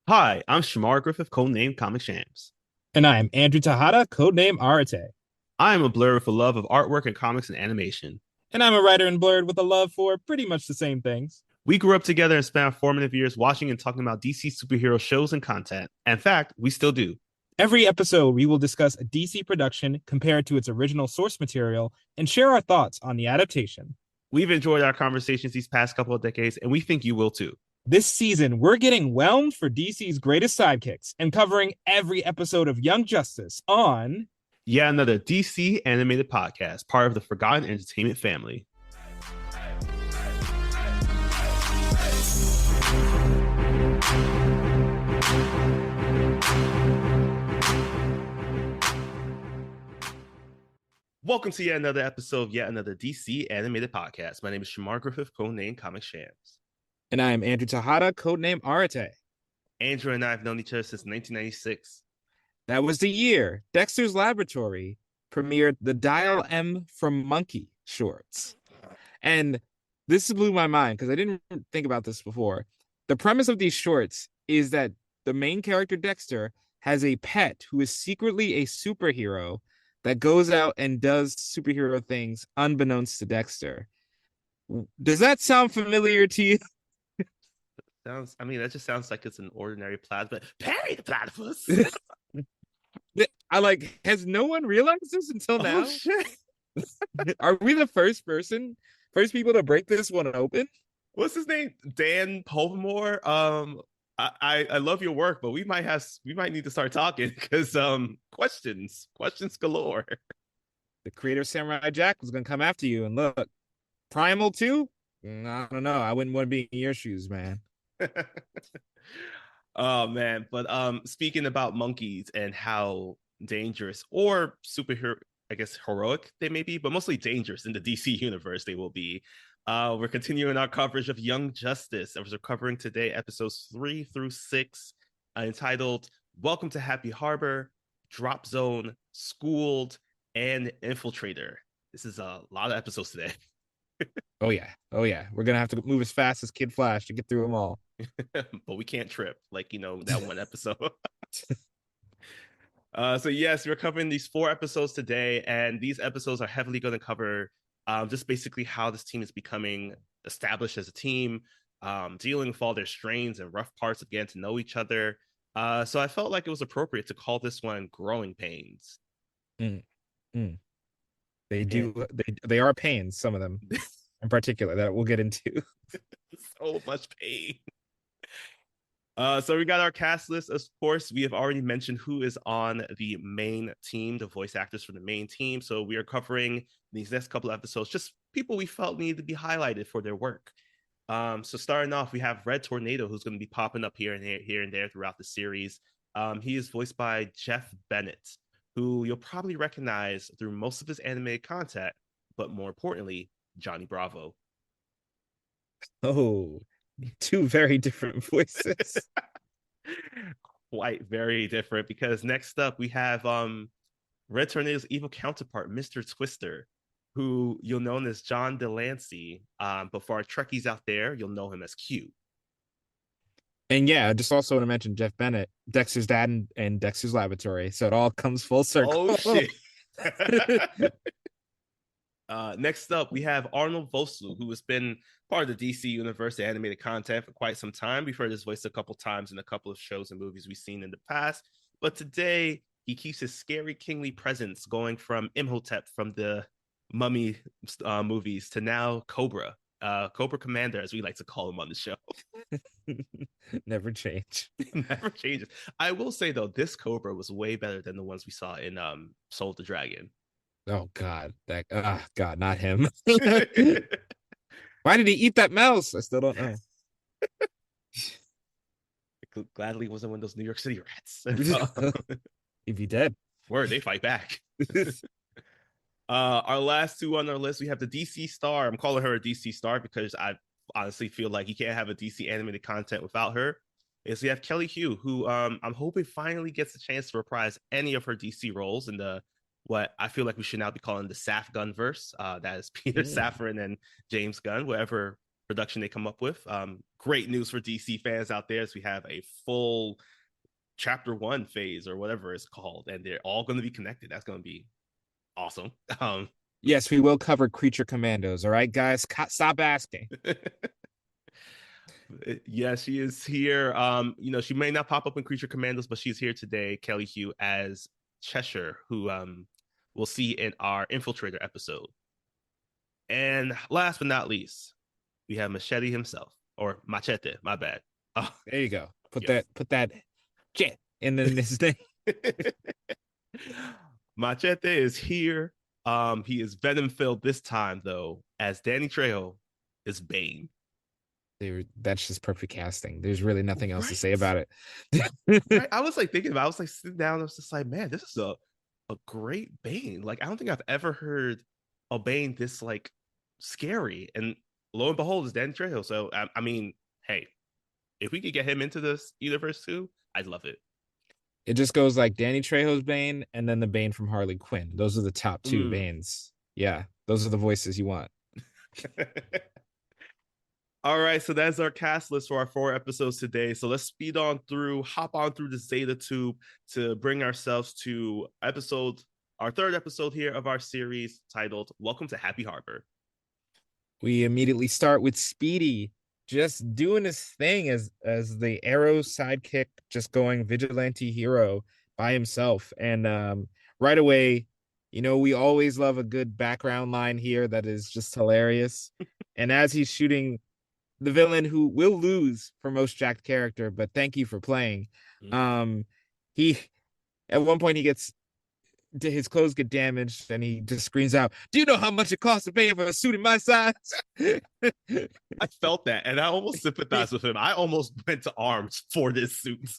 Hi, I'm Shamar Griffith, codenamed Comic Shams. And I am Andrew Tahada, codename Arate. I am a blur with a love of artwork and comics and animation. And I'm a writer in Blurred with a love for pretty much the same things. We grew up together and spent our formative years watching and talking about DC superhero shows and content. In fact, we still do. Every episode, we will discuss a DC production, compare it to its original source material, and share our thoughts on the adaptation. We've enjoyed our conversations these past couple of decades, and we think you will too. This season, we're getting whelmed for DC's greatest sidekicks and covering every episode of Young Justice on Yet another DC animated podcast, part of the Forgotten Entertainment family. Welcome to yet another episode of yet another DC animated podcast. My name is Shamar Griffith, codenamed Comic Shams. And I am Andrew Tahada, codename Arate. Andrew and I have known each other since 1996. That was the year Dexter's Laboratory premiered the Dial M from Monkey shorts. And this blew my mind because I didn't think about this before. The premise of these shorts is that the main character, Dexter, has a pet who is secretly a superhero that goes out and does superhero things unbeknownst to Dexter. Does that sound familiar to you? That just sounds like it's an ordinary platypus. Perry the platypus. Has no one realized this until now? Oh shit! Are we the first people to break this one open? What's his name? Dan Povemore. I love your work, but we might need to start talking because questions galore. The creator of Samurai Jack was gonna come after you, and look, Primal 2? I don't know. I wouldn't want to be in your shoes, man. Oh man, but speaking about monkeys and how dangerous or superhero, I guess heroic they may be, but mostly dangerous in the DC universe they will be. We're continuing our coverage of Young Justice. We're covering today episodes 3 through 6, entitled "Welcome to Happy Harbor," "Drop Zone," "Schooled," and "Infiltrator." This is a lot of episodes today. Oh yeah, we're gonna have to move as fast as Kid Flash to get through them all. But we can't trip like that one episode. So yes, we're covering these 4 episodes today, and these episodes are heavily going to cover just basically how this team is becoming established as a team, dealing with all their strains and rough parts of getting to know each other. So I felt like it was appropriate to call this one "Growing Pains." Mm, mm. They And do. They are pains. Some of them, in particular, that we'll get into. so much pain. So we got our cast list. Of course, we have already mentioned who is on the main team, the voice actors for the main team. So we are covering these next couple of episodes, just people we felt needed to be highlighted for their work. So starting off, we have Red Tornado, who's going to be popping up here and there throughout the series. He is voiced by Jeff Bennett, who you'll probably recognize through most of his animated content, but more importantly, Johnny Bravo. Oh, two very different voices. Quite very different, because next up we have Red Tornado's evil counterpart, Mr. Twister, who you'll know as John Delancey. But for our Trekkies out there, you'll know him as Q. And yeah, just also want to mention Jeff Bennett, Dexter's dad and Dexter's Laboratory. So it all comes full circle. Oh shit. Next up, we have Arnold Vosloo, who has been part of the DC Universe animated content for quite some time. We've heard his voice a couple times in a couple of shows and movies we've seen in the past. But today, he keeps his scary kingly presence going from Imhotep from the Mummy movies to now Cobra. Cobra Commander, as we like to call him on the show. Never change. Never changes. I will say, though, this Cobra was way better than the ones we saw in Soul of the Dragon. Oh God, God, not him. Why did he eat that mouse? I still don't know. Gladly wasn't one of those New York City rats. If he did, word, they fight back. Our last two on our list, we have the DC star. I'm calling her a DC star because I honestly feel like you can't have a DC animated content without her. Is we have Kelly Hu, who I'm hoping finally gets a chance to reprise any of her DC roles in the what I feel like we should now be calling the Saf Gunn verse. That is Peter Safran and James Gunn, whatever production they come up with. Great news for DC fans out there as we have a full chapter one phase or whatever it's called, and they're all going to be connected. That's going to be awesome. Yes, we will cover creature commandos. All right, guys, stop asking. Yeah, she is here. She may not pop up in Creature Commandos, but she's here today, Kelly Hugh, as Cheshire, who we'll see in our Infiltrator episode. And last but not least, we have Machete himself, or Machete, my bad. Oh, There you go. yes. Put that jet in his name. Machete is here. He is venom filled this time though, as Danny Trejo is Bane. That's just perfect casting. There's really nothing else to say Right. about it. Right. I was like thinking about it. I was like sitting down. I was just like, man, this is a great Bane. Like, I don't think I've ever heard a Bane this like scary. And lo and behold, it's Danny Trejo. So I mean, hey, if we could get him into this universe too, I'd love it. It just goes like Danny Trejo's Bane and then the Bane from Harley Quinn. Those are the top two Mm. Banes. Yeah, those are the voices you want. All right, so that's our cast list for our 4 episodes today. So let's hop on through the Zeta Tube to bring ourselves to our 3rd episode here of our series titled Welcome to Happy Harbor. We immediately start with Speedy just doing his thing as the Arrow sidekick, just going vigilante hero by himself. And right away, we always love a good background line here that is just hilarious. And as he's shooting the villain who will lose for most jacked character, but thank you for playing. He at one point he gets his clothes get damaged and he just screams out, "Do you know how much it costs to pay for a suit in my size?" I felt that and I almost sympathized with him. I almost went to arms for this suit.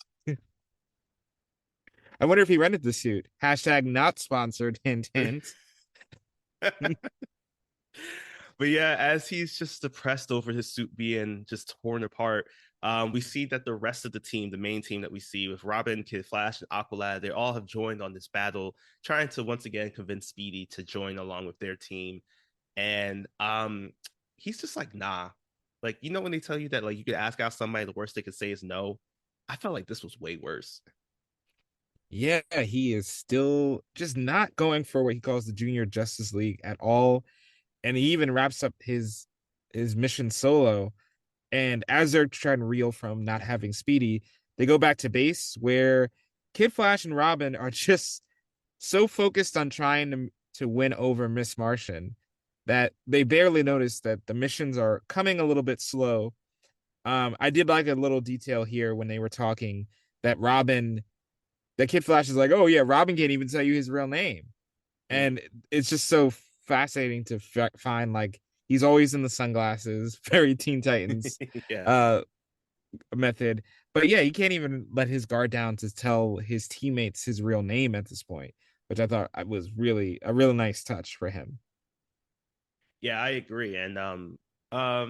I wonder if he rented the suit. Hashtag not sponsored. Hint, hint. But yeah, as he's just depressed over his suit being just torn apart, we see that the rest of the team, the main team that we see with Robin, Kid Flash, and Aqualad, they all have joined on this battle, trying to once again convince Speedy to join along with their team. And he's just like, nah. Like, when they tell you that like you could ask out somebody, the worst they could say is no. I felt like this was way worse. Yeah, he is still just not going for what he calls the Junior Justice League at all. And he even wraps up his mission solo. And as they're trying to reel from not having Speedy, they go back to base where Kid Flash and Robin are just so focused on trying to win over Miss Martian that they barely notice that the missions are coming a little bit slow. I did like a little detail here when they were talking that Kid Flash is like, "Oh yeah, Robin can't even tell you his real name," and it's just so fascinating to find like he's always in the sunglasses, very Teen Titans Yeah. Method. But yeah, he can't even let his guard down to tell his teammates his real name at this point, which I thought was really a really nice touch for him. Yeah, I agree. And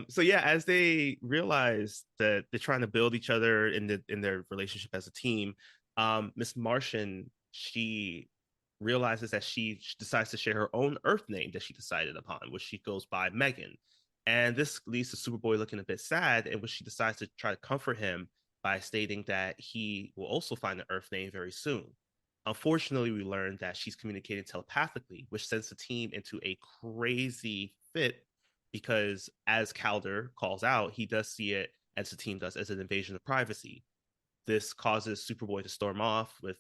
so yeah, as they realize that they're trying to build each other in their relationship as a team, Miss Martian, she realizes that she decides to share her own Earth name that she decided upon, which she goes by Megan. And this leaves to Superboy looking a bit sad, in which she decides to try to comfort him by stating that he will also find an Earth name very soon. Unfortunately, we learn that she's communicating telepathically, which sends the team into a crazy fit because, as Calder calls out, he does see it, as the team does, as an invasion of privacy. This causes Superboy to storm off with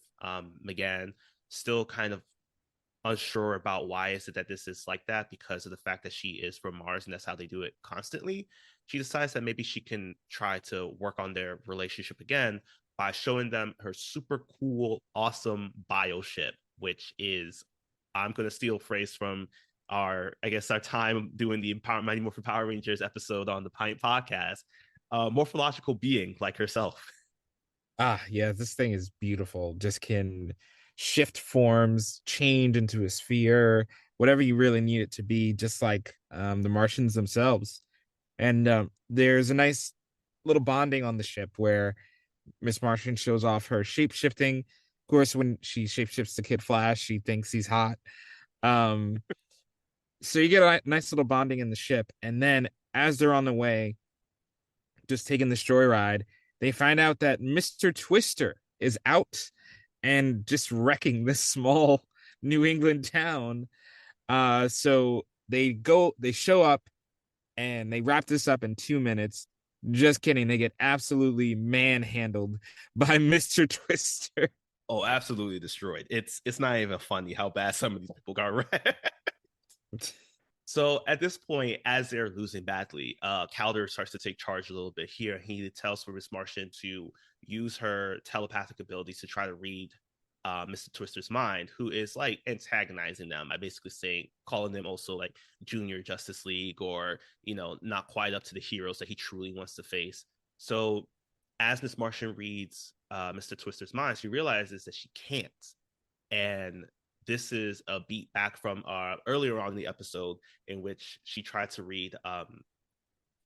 Megan still kind of unsure about why is it that this is like that because of the fact that she is from Mars and that's how they do it constantly. She decides that maybe she can try to work on their relationship again by showing them her super cool, awesome bio ship, which is, I'm going to steal a phrase from our time doing the Mighty Morphin Power Rangers episode on the Pint podcast, morphological being like herself. Ah, yeah, this thing is beautiful. Just can shift forms, change into a sphere, whatever you really need it to be, just like the Martians themselves. And there's a nice little bonding on the ship where Miss Martian shows off her shape shifting. Of course, when she shapeshifts to Kid Flash, she thinks he's hot. So you get a nice little bonding in the ship, and then as they're on the way, just taking this joyride, they find out that Mr. Twister is out and just wrecking this small New England town. So they show up and they wrap this up in 2 minutes. Just kidding. They get absolutely manhandled by Mr. Twister. Oh, absolutely destroyed. It's not even funny how bad some of these people got read. So at this point, as they're losing badly, Calder starts to take charge a little bit here. He tells for Miss Martian to use her telepathic abilities to try to read Mr. Twister's mind, who is like antagonizing them by basically saying, calling them also like Junior Justice League, or not quite up to the heroes that he truly wants to face. So as Miss Martian reads Mr. Twister's mind, she realizes that she can't, and this is a beat back from earlier on in the episode in which she tried to read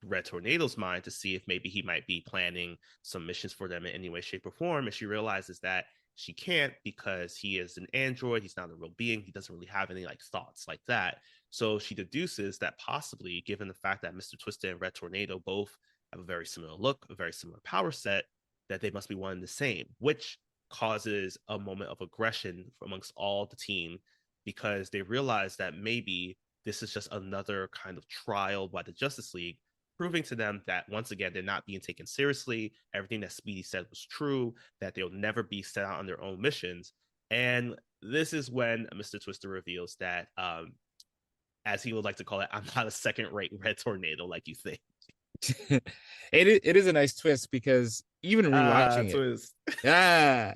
Red Tornado's mind to see if maybe he might be planning some missions for them in any way, shape, or form. And she realizes that she can't because he is an android. He's not a real being. He doesn't really have any like thoughts like that. So she deduces that possibly, given the fact that Mr. Twister and Red Tornado both have a very similar look, a very similar power set, that they must be one and the same, which causes a moment of aggression amongst all the team, because they realize that maybe this is just another kind of trial by the Justice League, proving to them that once again they're not being taken seriously. Everything that Speedy said was true, that they'll never be set out on their own missions. And this is when Mr. Twister reveals that, as he would like to call it, I'm not a second-rate Red Tornado like you think. It is a nice twist because even rewatching it, Twist. ah,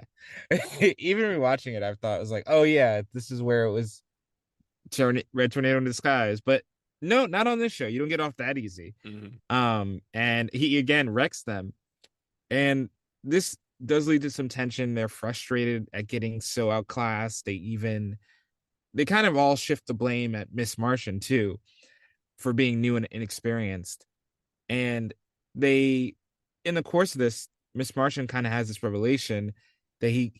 even rewatching it, I thought it was like, oh yeah, this is where it was Red Tornado in disguise. But no, not on this show. You don't get off that easy. And he again wrecks them, and this does lead to some tension. They're frustrated at getting so outclassed. They kind of all shift the blame at Miss Martian too for being new and inexperienced. And they, in the course of this, Miss Martian kind of has this revelation that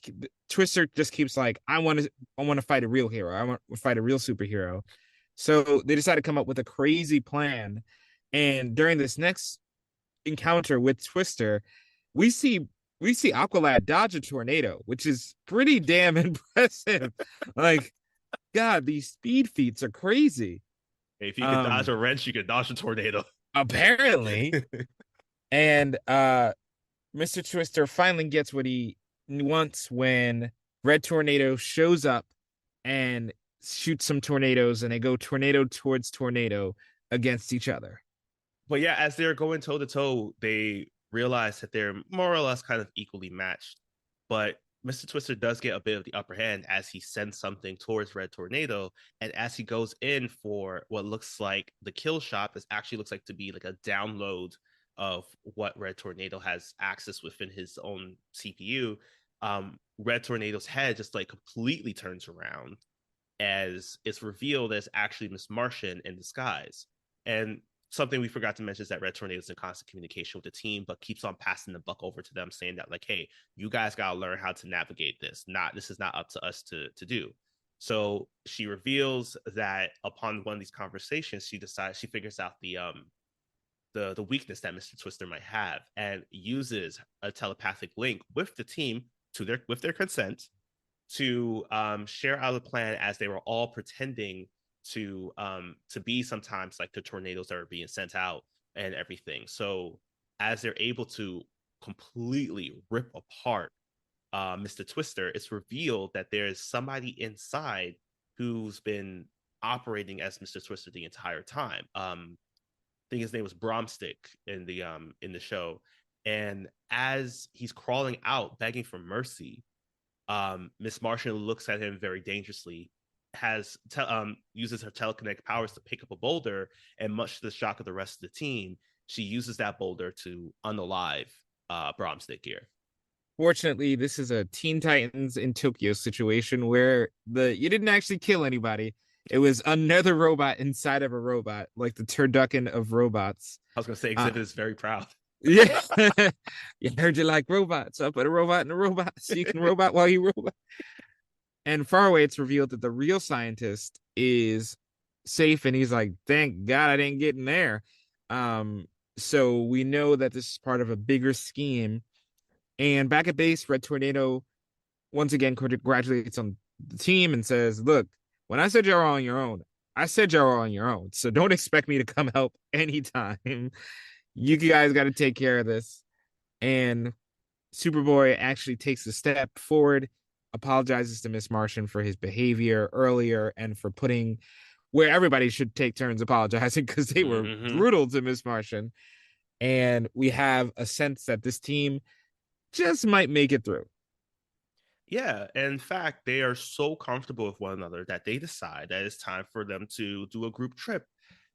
Twister just keeps like, I want to fight a real hero. I want to fight a real superhero. So they decide to come up with a crazy plan. And during this next encounter with Twister, we see Aqualad dodge a tornado, which is pretty damn impressive. Like, God, these speed feats are crazy. If you could dodge a wrench, you could dodge a tornado. Apparently. And Mr. Twister finally gets what he wants when Red Tornado shows up and shoots some tornadoes, and they go tornado towards tornado against each other. But yeah, as they're going toe to toe, they realize that they're more or less kind of equally matched. But Mr. Twister does get a bit of the upper hand as he sends something towards Red Tornado. And as he goes in for what looks like the kill shot, this actually looks like to be like a download of what Red Tornado has access within his own CPU. Red Tornado's head just like completely turns around as it's revealed as actually Miss Martian in disguise. And something we forgot to mention is that Red Tornado is in constant communication with the team, but keeps on passing the buck over to them, saying that like, hey, you guys gotta learn how to navigate this. This is not up to us to do. So she reveals that upon one of these conversations, she figures out the weakness that Mr. Twister might have, and uses a telepathic link with the team with their consent to share out a plan as they were all pretending to be sometimes like the tornadoes that are being sent out and everything. So as they're able to completely rip apart Mr. Twister, it's revealed that there's somebody inside who's been operating as Mr. Twister the entire time. I think his name was Bromstick in the show. And as he's crawling out, begging for mercy, Miss Martian looks at him very dangerously, uses her telekinetic powers to pick up a boulder, and much to the shock of the rest of the team, she uses that boulder to unalive Bromstick here. Fortunately, this is a Teen Titans in Tokyo situation where you didn't actually kill anybody. It was another robot inside of a robot, like the turducken of robots. I was going to say, Exhibit is very proud. Yeah. You heard you like robots. I'll put a robot in a robot so you can robot while you robot. And far away, it's revealed that the real scientist is safe, and he's like, thank God I didn't get in there. Um, so we know that this is part of a bigger scheme. And back at base, Red Tornado once again congratulates on the team and says, "Look, when I said you're on your own, I said you're on your own. So don't expect me to come help anytime. You guys got to take care of this." And Superboy actually takes a step forward, apologizes to Miss Martian for his behavior earlier and for putting where everybody should take turns apologizing because they were Mm-hmm. brutal to Miss Martian. And we have a sense that this team just might make it through. Yeah, and in fact, they are so comfortable with one another that they decide that it's time for them to do a group trip.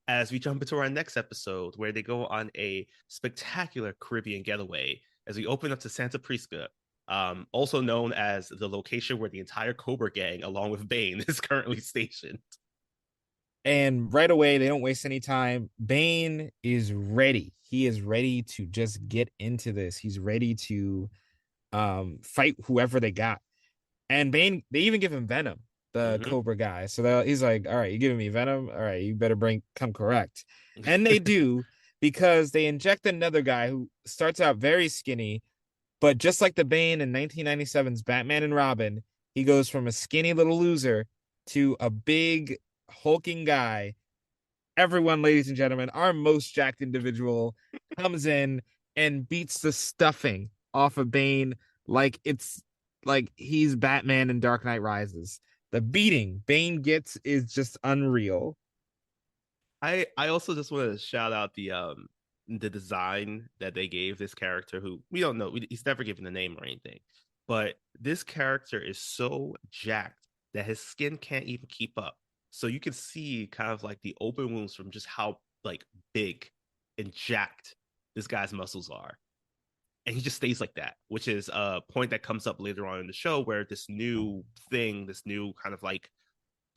As we jump into our next episode, where they go on a spectacular Caribbean getaway, as we open up to Santa Prisca, also known as the location where the entire Cobra gang, along with Bane, is currently stationed. And right away, they don't waste any time. Bane is ready. He is ready to just get into this. He's ready to fight whoever they got. And Bane, they even give him Venom, the Mm-hmm. Cobra guy. So he's like, "All right, you giving me Venom? All right, you better come correct." And they do because they inject another guy who starts out very skinny, but just like the Bane in 1997's Batman and Robin, he goes from a skinny little loser to a big hulking guy. Everyone, ladies and gentlemen, our most jacked individual comes in and beats the stuffing off of Bane like it's like he's Batman in Dark Knight Rises. The beating Bane gets is just unreal. I also just want to shout out the design that they gave this character who we don't know. He's never given a name or anything. But this character is so jacked that his skin can't even keep up. So you can see kind of like the open wounds from just how like big and jacked this guy's muscles are. And he just stays like that, which is a point that comes up later on in the show where this new thing, this new kind of like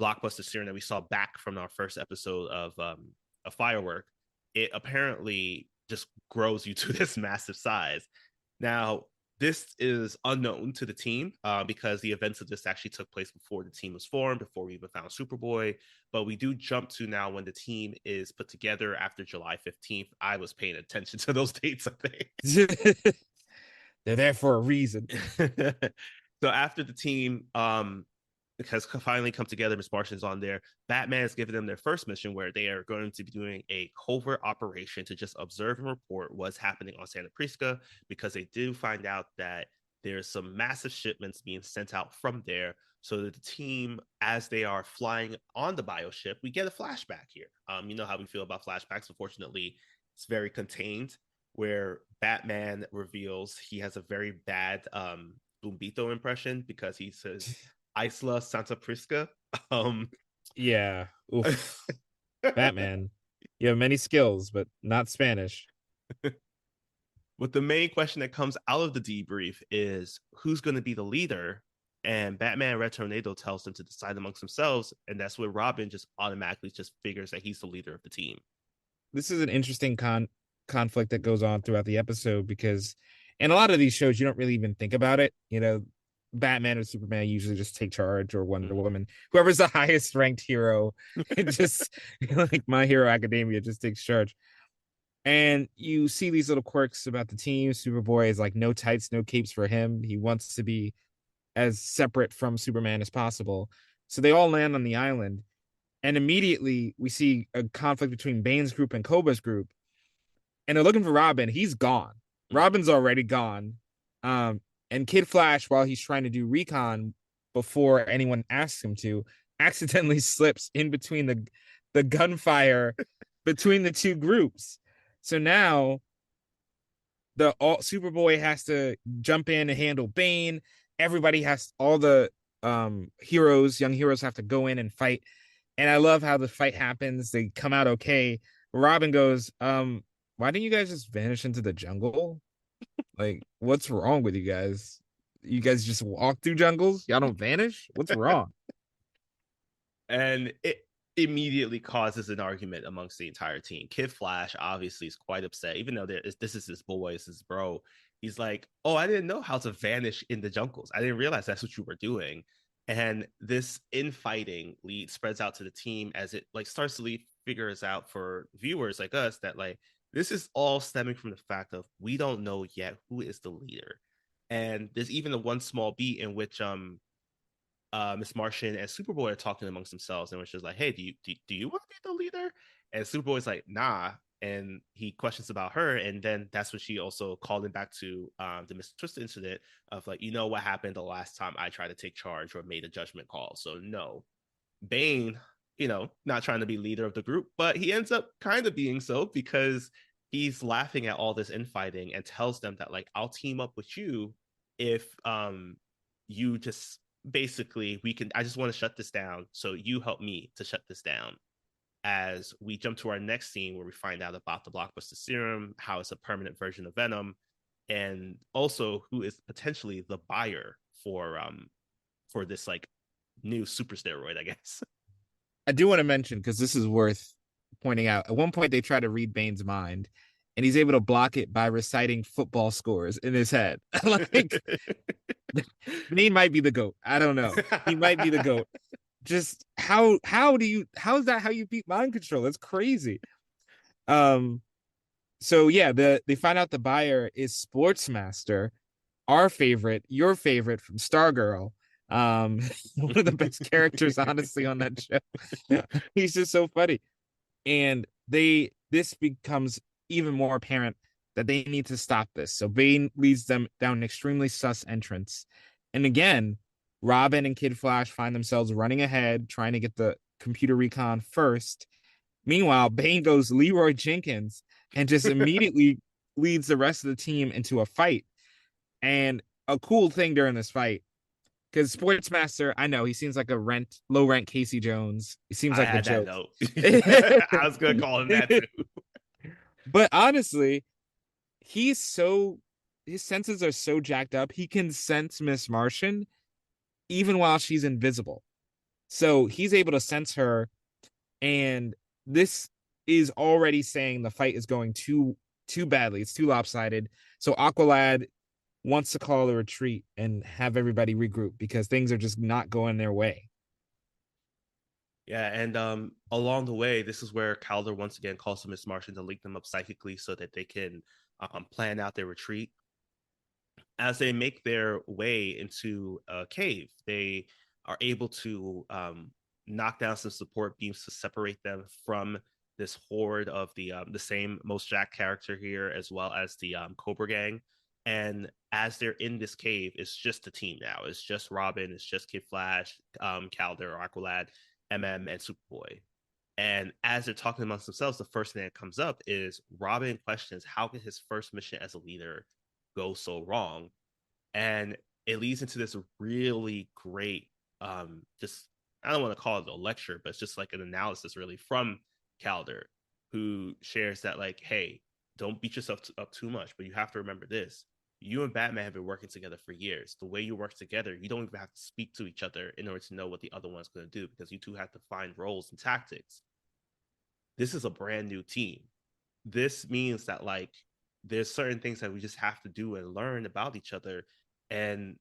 blockbuster serum that we saw back from our first episode of a firework, it apparently just grows you to this massive size. Now, this is unknown to the team because the events of this actually took place before the team was formed, before we even found Superboy. But we do jump to now when the team is put together after July 15th. I was paying attention to those dates, I think. They're there for a reason. So after the team has finally come together, Miss Martian's on there. Batman has given them their first mission where they are going to be doing a covert operation to just observe and report what's happening on Santa Prisca because they do find out that there's some massive shipments being sent out from there. So that the team, as they are flying on the bioship, we get a flashback here. You know how we feel about flashbacks. Unfortunately, it's very contained where Batman reveals he has a very bad Bumbito impression because he says Isla Santa Prisca. Um, Yeah. Oof. Batman. You have many skills, but not Spanish. but the main question that comes out of the debrief is who's going to be the leader? And Batman Red Tornado tells them to decide amongst themselves, and that's where Robin just automatically just figures that he's the leader of the team. This is an interesting conflict that goes on throughout the episode because in a lot of these shows you don't really even think about it. Batman or Superman usually just take charge, or Wonder Mm-hmm. Woman, whoever's the highest ranked hero, it just like My Hero Academia just takes charge. And you see these little quirks about the team. Superboy is like no tights, no capes for him. He wants to be as separate from Superman as possible. So they all land on the island, and immediately we see a conflict between Bane's group and Koba's group, and they're looking for Robin. He's gone. Mm-hmm. Robin's already gone. Um, and Kid Flash, while he's trying to do recon before anyone asks him to, accidentally slips in between the gunfire between the two groups. So now the all Superboy has to jump in and handle Bane. Everybody has all the young heroes have to go in and fight. And I love how the fight happens. They come out okay. Robin goes, why didn't you guys just vanish into the jungle? Like, what's wrong with you guys? You guys just walk through jungles? Y'all don't vanish? What's wrong? And it immediately causes an argument amongst the entire team. Kid Flash obviously is quite upset, even though this is his boy, this is his bro. He's like, "Oh, I didn't know how to vanish in the jungles. I didn't realize that's what you were doing." And this infighting lead spreads out to the team as it like starts to lead figures out for viewers like us that like this is all stemming from the fact of we don't know yet who is the leader. And there's even a one small beat in which Miss Martian and Superboy are talking amongst themselves, and it's just like, "Hey, do you want to be the leader?" And Superboy's like, "Nah," and he questions about her, and then that's when she also called him back to the Mr. Twister incident of like, you know what happened the last time I tried to take charge or made a judgment call. So no, Bane, not trying to be leader of the group, but he ends up kind of being so because he's laughing at all this infighting and tells them that like I'll team up with you if you just basically we can I just want to shut this down. So you help me to shut this down. As we jump to our next scene where we find out about the blockbuster serum, how it's a permanent version of Venom, and also who is potentially the buyer for this like new super steroid, I guess. I do want to mention because this is worth pointing out. At one point, they try to read Bane's mind, and he's able to block it by reciting football scores in his head. Like Bane might be the goat. I don't know. He might be the goat. Just how is that how you beat mind control? It's crazy. Um. So yeah, they find out the buyer is Sportsmaster, our favorite, your favorite from Stargirl. Um, one of the best characters, honestly, on that show. He's just so funny. And this becomes even more apparent that they need to stop this. So Bane leads them down an extremely sus entrance. And again, Robin and Kid Flash find themselves running ahead, trying to get the computer recon first. Meanwhile, Bane goes Leroy Jenkins and just immediately leads the rest of the team into a fight. And a cool thing during this fight, because Sportsmaster, I know he seems like a low rent Casey Jones. He seems I like the had that joke. note. I was gonna call him that too. But honestly, his senses are so jacked up. He can sense Miss Martian even while she's invisible. So he's able to sense her, and this is already saying the fight is going too badly. It's too lopsided. So Aqualad wants to call a retreat and have everybody regroup because things are just not going their way. Yeah, and along the way, this is where Calder once again calls to Miss Martian to link them up psychically so that they can plan out their retreat. As they make their way into a cave, they are able to knock down some support beams to separate them from this horde of the same Most Jack character here, as well as the Cobra Gang. And as they're in this cave, it's just the team now. It's just Robin, it's just Kid Flash, Calder, Aqualad, MM, and Superboy. And as they're talking amongst themselves, the first thing that comes up is Robin questions how can his first mission as a leader go so wrong? And it leads into this really great, just I don't want to call it a lecture, but it's just like an analysis really from Calder, who shares that like, hey, don't beat yourself up too much, but you have to remember this: you and Batman have been working together for years. The way you work together, you don't even have to speak to each other in order to know what the other one's going to do because you two have to find roles and tactics. This is a brand new team. This means that like there's certain things that we just have to do and learn about each other. And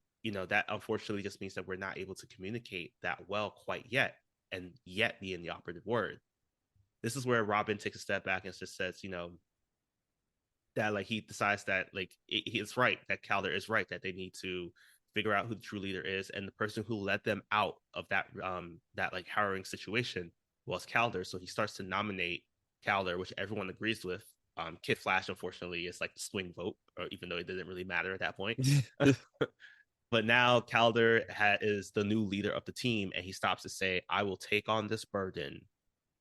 that unfortunately just means that we're not able to communicate that well quite yet, and yet being the operative word. This is where Robin takes a step back and just says, that like he decides that like it's right that Calder is right that they need to figure out who the true leader is, and the person who led them out of that like harrowing situation was Calder. So he starts to nominate Calder, which everyone agrees with. Kid Flash, unfortunately, is like the swing vote, or even though it didn't really matter at that point. But now Calder is the new leader of the team, and he stops to say, "I will take on this burden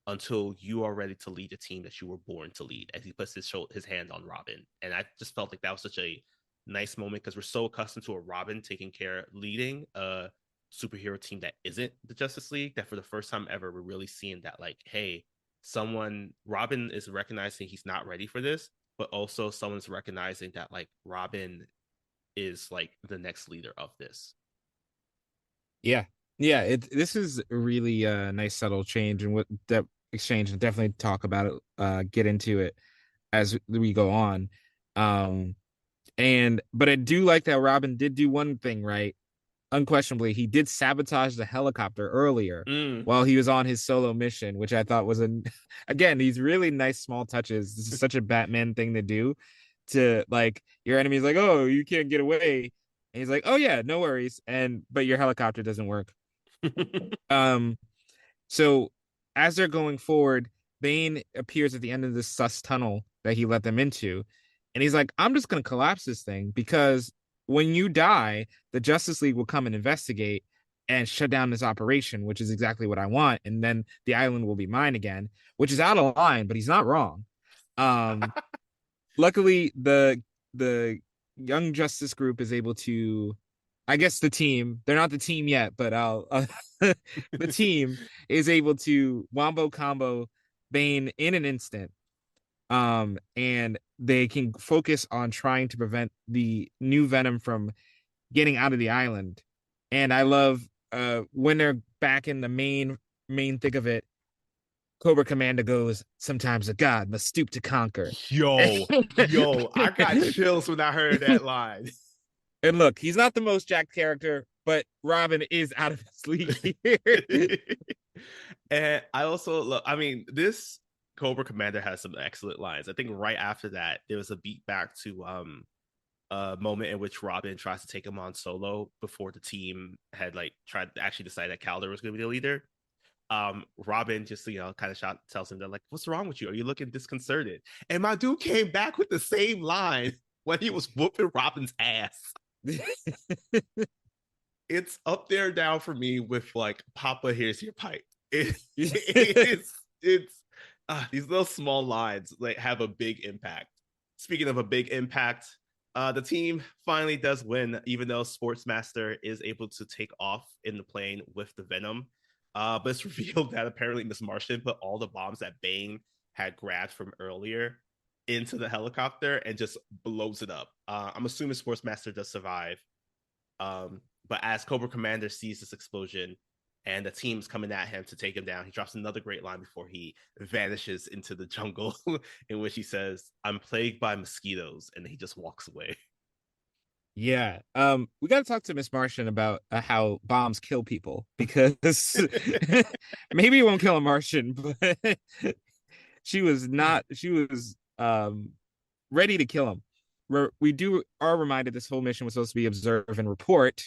until you are ready to lead the team that you were born to lead." As he puts his hand on Robin, and I just felt like that was such a nice moment because we're so accustomed to a Robin leading a superhero team that isn't the Justice League, that for the first time ever we're really seeing that like, hey, Robin is recognizing he's not ready for this, but also someone's recognizing that like Robin is like the next leader of this. Yeah. Yeah, this is a really nice subtle change and what that exchange and definitely talk about it, get into it as we go on. But I do like that Robin did do one thing right. unquestionably, he did sabotage the helicopter earlier Mm. while he was on his solo mission, which I thought was again, these really nice small touches. This is such a Batman thing to do, to like your enemy's like, oh, you can't get away. And he's like, oh yeah, no worries. And but your helicopter doesn't work. Um, so as they're going forward, Bane appears at the end of this sus tunnel that he let them into. And he's like, I'm just going to collapse this thing because when you die, the Justice League will come and investigate and shut down this operation, which is exactly what I want. And then the island will be mine again, which is out of line, but he's not wrong. Um, Luckily, the Young Justice Group is able to, I guess the team, they're not the team yet, but the team is able to wombo combo Bane in an instant. And they can focus on trying to prevent the new Venom from getting out of the island. And I love when they're back in the main thick of it, Cobra Commander goes, sometimes a god must stoop to conquer. Yo, I got chills when I heard that line. And look, he's not the most jacked character, but Robin is out of his league here. And I also look, I mean, this Cobra Commander has some excellent lines. I think right after that, there was a beat back to a moment in which Robin tries to take him on solo before the team had like tried to actually decide that Calder was gonna be the leader. Robin just kind of tells him that like, what's wrong with you? Are you looking disconcerted? And my dude came back with the same line when he was whooping Robin's ass. It's up there now for me with like Papa, here's your pipe. It's these little small lines like have a big impact. Speaking of a big impact, the team finally does win, even though Sportsmaster is able to take off in the plane with the Venom. But it's revealed that apparently Miss Martian put all the bombs that Bane had grabbed from earlier into the helicopter and just blows it up. I'm assuming Sportsmaster does survive. But as Cobra Commander sees this explosion and the team's coming at him to take him down, he drops another great line before he vanishes into the jungle, in which he says, I'm plagued by mosquitoes. And then he just walks away. Yeah. We got to talk to Miss Martian about how bombs kill people because maybe it won't kill a Martian, but she was not, she was ready to kill him. We are reminded this whole mission was supposed to be observe and report,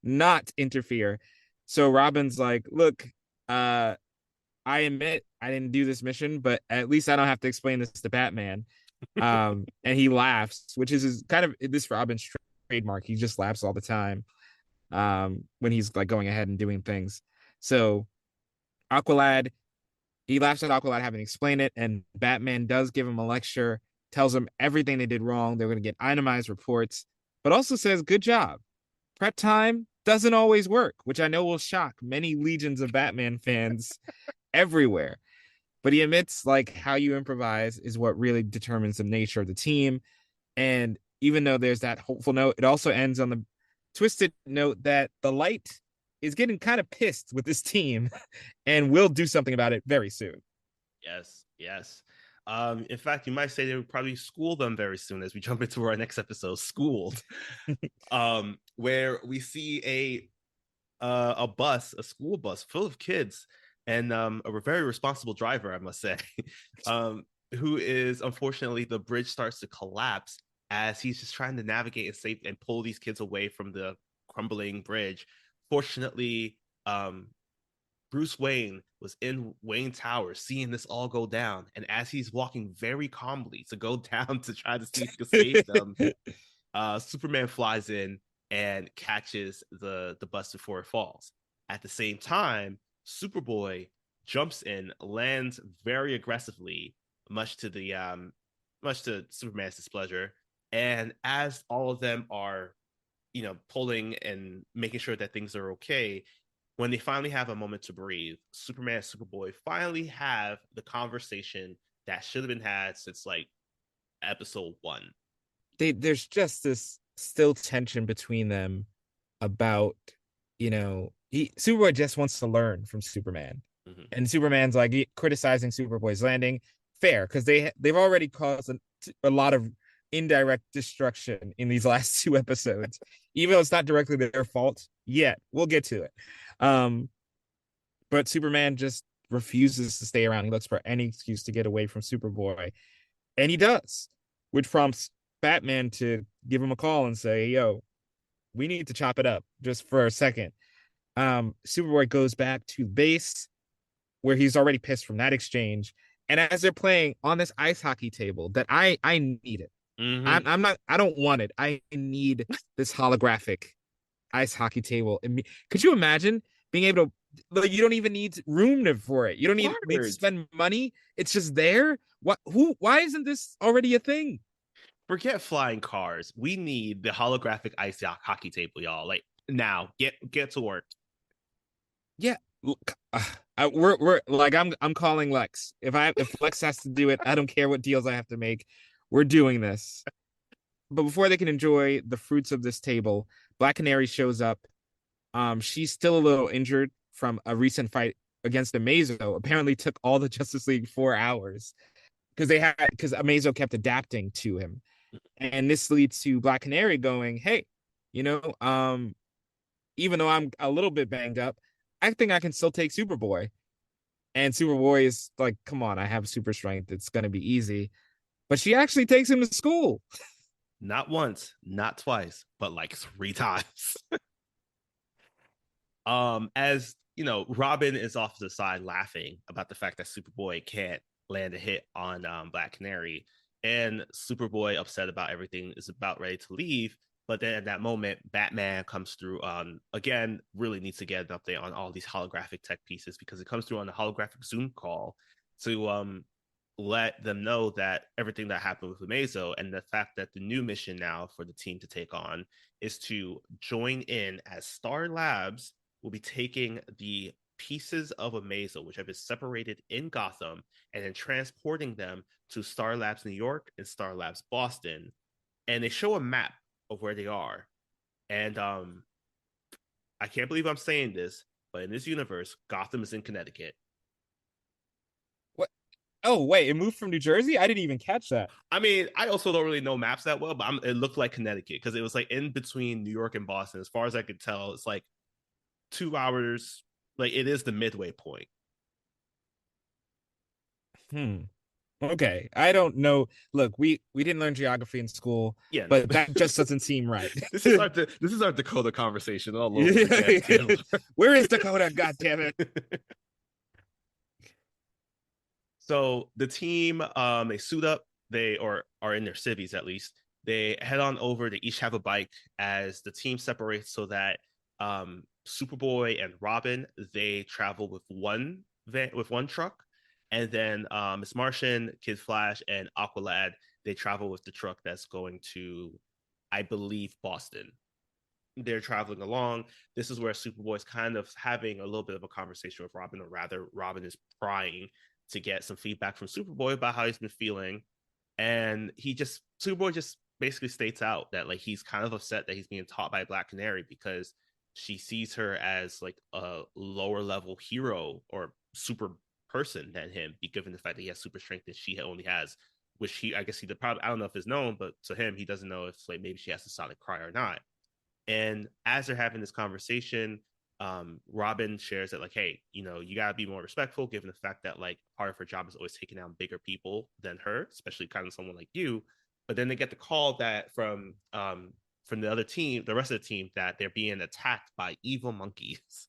not interfere. So Robin's like, look, I admit I didn't do this mission, but at least I don't have to explain this to Batman. And he laughs, which is kind of this Robin's trademark. He just laughs all the time when he's like going ahead and doing things. So Aqualad, he laughs at Aqualad having explained it, and Batman does give him a lecture, tells him everything they did wrong. They're going to get itemized reports, but also says, good job. Prep time doesn't always work, which I know will shock many legions of Batman fans everywhere. But he admits like how you improvise is what really determines the nature of the team. And even though there's that hopeful note, it also ends on the twisted note that the light is getting kind of pissed with this team and will do something about it very soon. Yes. In fact, you might say they would probably school them very soon as we jump into our next episode, Schooled, where we see a school bus full of kids and a very responsible driver, I must say, who is unfortunately the bridge starts to collapse as he's just trying to navigate and save and pull these kids away from the crumbling bridge. Fortunately, Bruce Wayne was in Wayne Tower seeing this all go down. And as he's walking very calmly to go down to try to see if he can save them, Superman flies in and catches the bus before it falls. At the same time, Superboy jumps in, lands very aggressively, much to Superman's displeasure. And as all of them are, pulling and making sure that things are okay, when they finally have a moment to breathe, Superman and Superboy finally have the conversation that should have been had since like episode 1. There's just this still tension between them about, Superboy just wants to learn from Superman. And Superman's like criticizing Superboy's landing. Fair, because they've already caused a lot of indirect destruction in these last two episodes, even though it's not directly their fault yet. We'll get to it. Um, but Superman just refuses to stay around. He looks for any excuse to get away from Superboy, and he does, which prompts Batman to give him a call and say, "Yo, we need to chop it up just for a second." Superboy goes back to base where he's already pissed from that exchange. And as they're playing on this ice hockey table, that I need it. Mm-hmm. I'm not. I don't want it. I need this holographic ice hockey table. Could you imagine being able to? Like, you don't even need room for it. You don't need to Words. spend money. It's just there. What? Who? Why isn't this already a thing? Forget flying cars. We need the holographic ice hockey table, y'all. Like now, get to work. Yeah. Look, we're like I'm calling Lex. If Lex has to do it, I don't care what deals I have to make. We're doing this. But before they can enjoy the fruits of this table, Black Canary shows up. She's still a little injured from a recent fight against Amazo. Apparently took all the Justice League 4 hours because Amazo kept adapting to him. And this leads to Black Canary going, "Hey, you know, even though I'm a little bit banged up, I think I can still take Superboy." And Superboy is like, "Come on, I have super strength. It's gonna be easy." But she actually takes him to school. Not once, not twice, but like 3 times. As you know, Robin is off to the side laughing about the fact that Superboy can't land a hit on Black Canary, and Superboy upset about everything is about ready to leave. But then at that moment, Batman comes through. Again, really needs to get an update on all these holographic tech pieces because it comes through on the holographic Zoom call to let them know that everything that happened with Amazo and the fact that the new mission now for the team to take on is to join in as Star Labs will be taking the pieces of Amazo, which have been separated in Gotham, and then transporting them to Star Labs New York and Star Labs Boston. And they show a map of where they are. And I can't believe I'm saying this, but in this universe, Gotham is in Connecticut. What? Oh, wait, it moved from New Jersey? I didn't even catch that. I mean, I also don't really know maps that well, but it looked like Connecticut because it was like in between New York and Boston. As far as I could tell, it's like 2 hours. Like it is the midway point. Hmm. Okay. I don't know. Look, we didn't learn geography in school, Yeah, no. but that just doesn't seem right. This is our Dakota conversation all over again, Taylor. Where is Dakota? God damn it. So the team, they suit up, they or are in their civvies at least. They head on over. They each have a bike as the team separates so that Superboy and Robin they travel with one van with one truck, and then Miss Martian, Kid Flash, and Aqualad they travel with the truck that's going to, I believe, Boston. They're traveling along. This is where Superboy's kind of having a little bit of a conversation with Robin, or rather, Robin is prying to get some feedback from Superboy about how he's been feeling. And Superboy just basically states out that like he's kind of upset that he's being taught by Black Canary because she sees her as like a lower level hero or super person than him, given the fact that he has super strength and she only has, which I guess probably, I don't know if it's known, but to him, he doesn't know if like maybe she has the Sonic Cry or not. And as they're having this conversation, Robin shares that like, hey, you gotta be more respectful, given the fact that like part of her job is always taking down bigger people than her, especially kind of someone like you. But then they get the call that from the other team, the rest of the team, that they're being attacked by evil monkeys.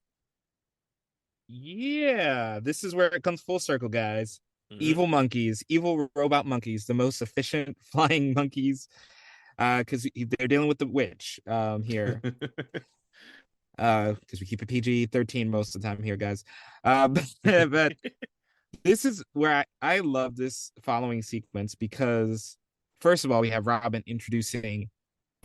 Yeah, this is where it comes full circle, guys. Mm-hmm. Evil monkeys, evil robot monkeys, the most efficient flying monkeys. Because they're dealing with the witch here. Because we keep it PG-13 most of the time here, guys. But this is where I love this following sequence because first of all, we have Robin introducing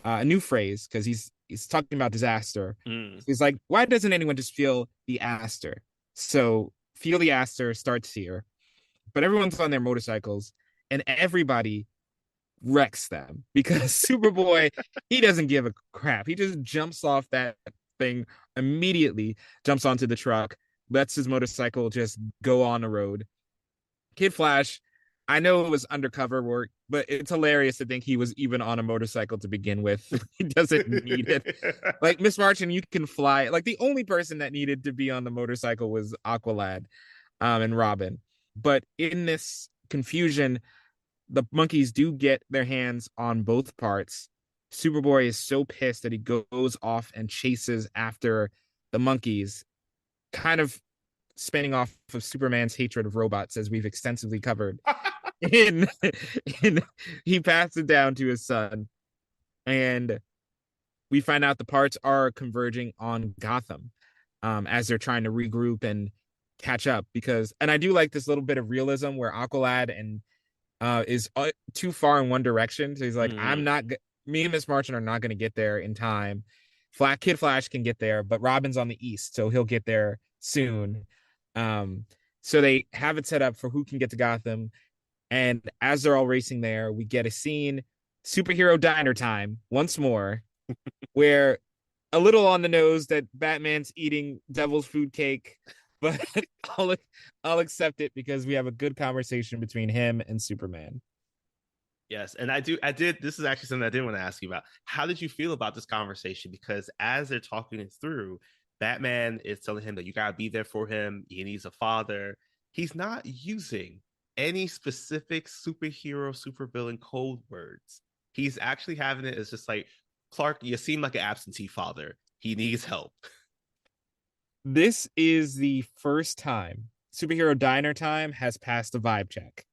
a new phrase because he's talking about disaster. Mm. He's like, why doesn't anyone just feel the aster? So feel the aster starts here, but everyone's on their motorcycles and everybody wrecks them because Superboy, he doesn't give a crap. He just jumps off that thing immediately, jumps onto the truck, lets his motorcycle just go on the road. Kid Flash I know it was undercover work, but it's hilarious to think he was even on a motorcycle to begin with. He doesn't need it. Like Miss Martian, you can fly. Like the only person that needed to be on the motorcycle was Aqualad, and Robin. But in this confusion, the monkeys do get their hands on both parts. Superboy is so pissed that he goes off and chases after the monkeys, kind of spinning off of Superman's hatred of robots, as we've extensively covered. In, in he passed it down to his son, and we find out the parts are converging on Gotham, as they're trying to regroup and catch up. Because, and I do like this little bit of realism where Aqualad and is too far in one direction. So he's like, I'm Mhm. not. Me and Miss Martian are not going to get there in time. Kid Flash can get there, but Robin's on the east, so he'll get there soon. Um, so they have it set up for who can get to Gotham. And as they're all racing there, we get a scene, superhero diner time once more, where a little on the nose that Batman's eating devil's food cake, but I'll I'll accept it because we have a good conversation between him and Superman. Yes, and I did. This is actually something I did want to ask you about. How did you feel about this conversation? Because as they're talking it through, Batman is telling him that you gotta be there for him. He needs a father. He's not using any specific superhero, supervillain code words. He's actually having it as just like, Clark, you seem like an absentee father. He needs help. This is the first time superhero diner time has passed a vibe check,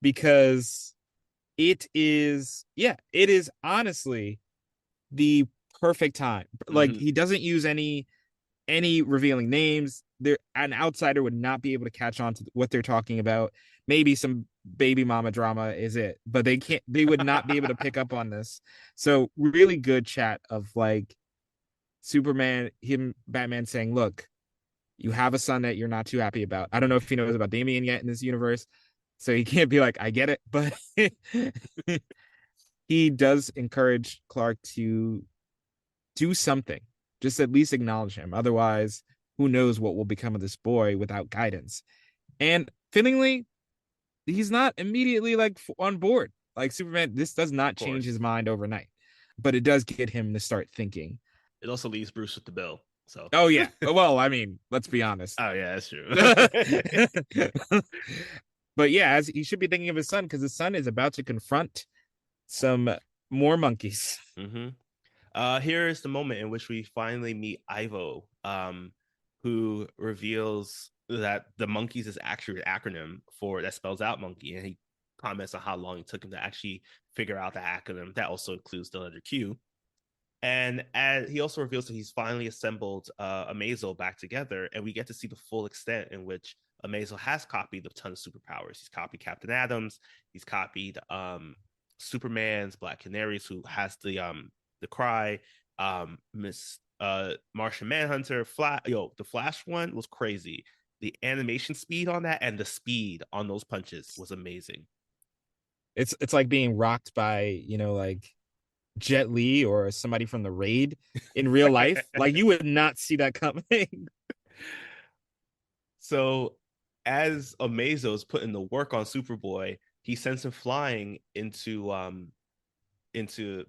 because it is honestly the perfect time. Like Mhm. he doesn't use any revealing names. There, an outsider would not be able to catch on to what they're talking about. Maybe some baby mama drama is it, but they can't. They would not be able to pick up on this. So really good chat of like Superman, him, Batman saying, "Look, you have a son that you're not too happy about. I don't know if he knows about Damien yet in this universe, so he can't be like, I get it, but he does encourage Clark to do something, just at least acknowledge him. Otherwise, who knows what will become of this boy without guidance? And fittingly, he's not immediately like on board. Like Superman, this does not Of change his course. mind overnight, but it does get him to start thinking. It also leaves Bruce with the bill. So Oh yeah. Well, I mean, let's be honest. oh yeah, that's true. But yeah, as he should be thinking of his son, because his son is about to confront some more monkeys. hmm Here is the moment in which we finally meet Ivo, who reveals that the monkeys is actually an acronym for that spells out monkey, and he comments on how long it took him to actually figure out the acronym. That also includes the letter Q. And as he also reveals that he's finally assembled Amazo back together, and we get to see the full extent in which Amazo has copied a ton of superpowers. He's copied Captain Adams, he's copied Superman's Black Canaries, who has the cry, Miss Martian Manhunter, the Flash one was crazy. The animation speed on that and the speed on those punches was amazing. It's like being rocked by, like Jet Li or somebody from the Raid in real life. Like you would not see that coming. So as Amazo's putting the work on Superboy, he sends him flying into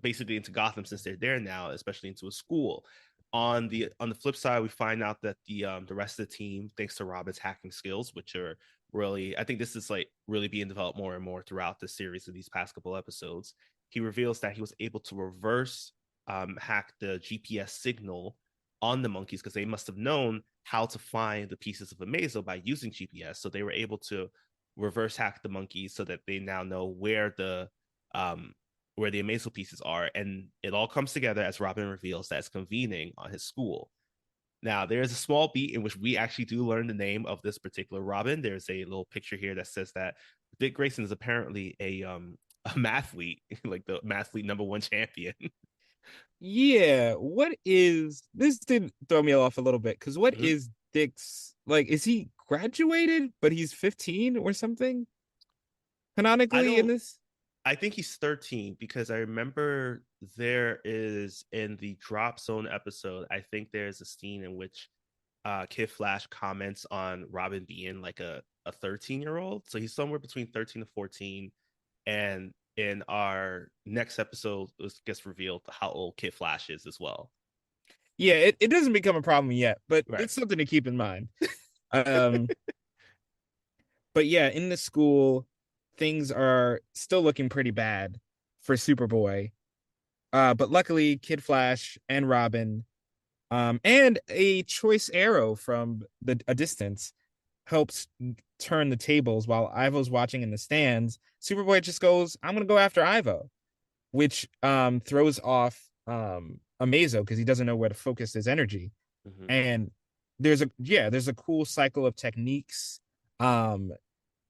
basically into Gotham since they're there now, especially into a school. On the flip side, we find out that the rest of the team, thanks to Robin's hacking skills, which are really, I think this is like really being developed more and more throughout the series of these past couple episodes. He reveals that he was able to reverse hack the GPS signal on the monkeys because they must have known how to find the pieces of Amazo by using GPS. So they were able to reverse hack the monkeys so that they now know um, where the Amazo pieces are, and it all comes together as Robin reveals that it's convening on his school. Now, there is a small beat in which we actually do learn the name of this particular Robin. There's a little picture here that says that Dick Grayson is apparently a mathlete, like the mathlete #1 champion. Yeah, what is this? Did throw me off a little bit, because what Mhm. is Dick's, like, is he graduated but he's 15 or something I canonically in don't. this? I think he's 13 because I remember there is in the Drop Zone episode. I think there's a scene in which Kid Flash comments on Robin being like a 13-year-old. So he's somewhere between 13 to 14. And in our next episode, it gets revealed how old Kid Flash is as well. Yeah, it doesn't become a problem yet, but Right. it's something to keep in mind. Um, but yeah, in the school, things are still looking pretty bad for Superboy. But luckily, Kid Flash and Robin, and a choice arrow from a distance helps turn the tables while Ivo's watching in the stands. Superboy just goes, "I'm gonna go after Ivo," which throws off Amazo because he doesn't know where to focus his energy. Mm-hmm. And there's a cool cycle of techniques. Um,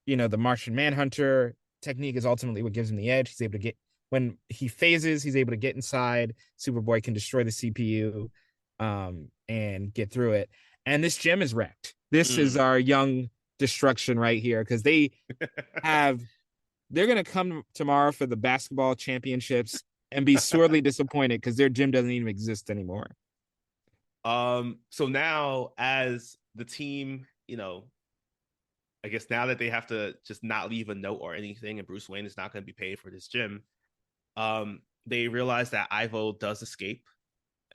the Martian Manhunter technique is ultimately what gives him the edge. He's able to get when he phases, he's able to get inside. Superboy can destroy the CPU, and get through it. And this gem is wrecked. This is Mm. our young destruction right here because have they're gonna come tomorrow for the basketball championships and be sorely disappointed because their gym doesn't even exist anymore. So now as the team, I guess now that they have to just not leave a note or anything, and Bruce Wayne is not going to be paid for this gym, they realize that Ivo does escape,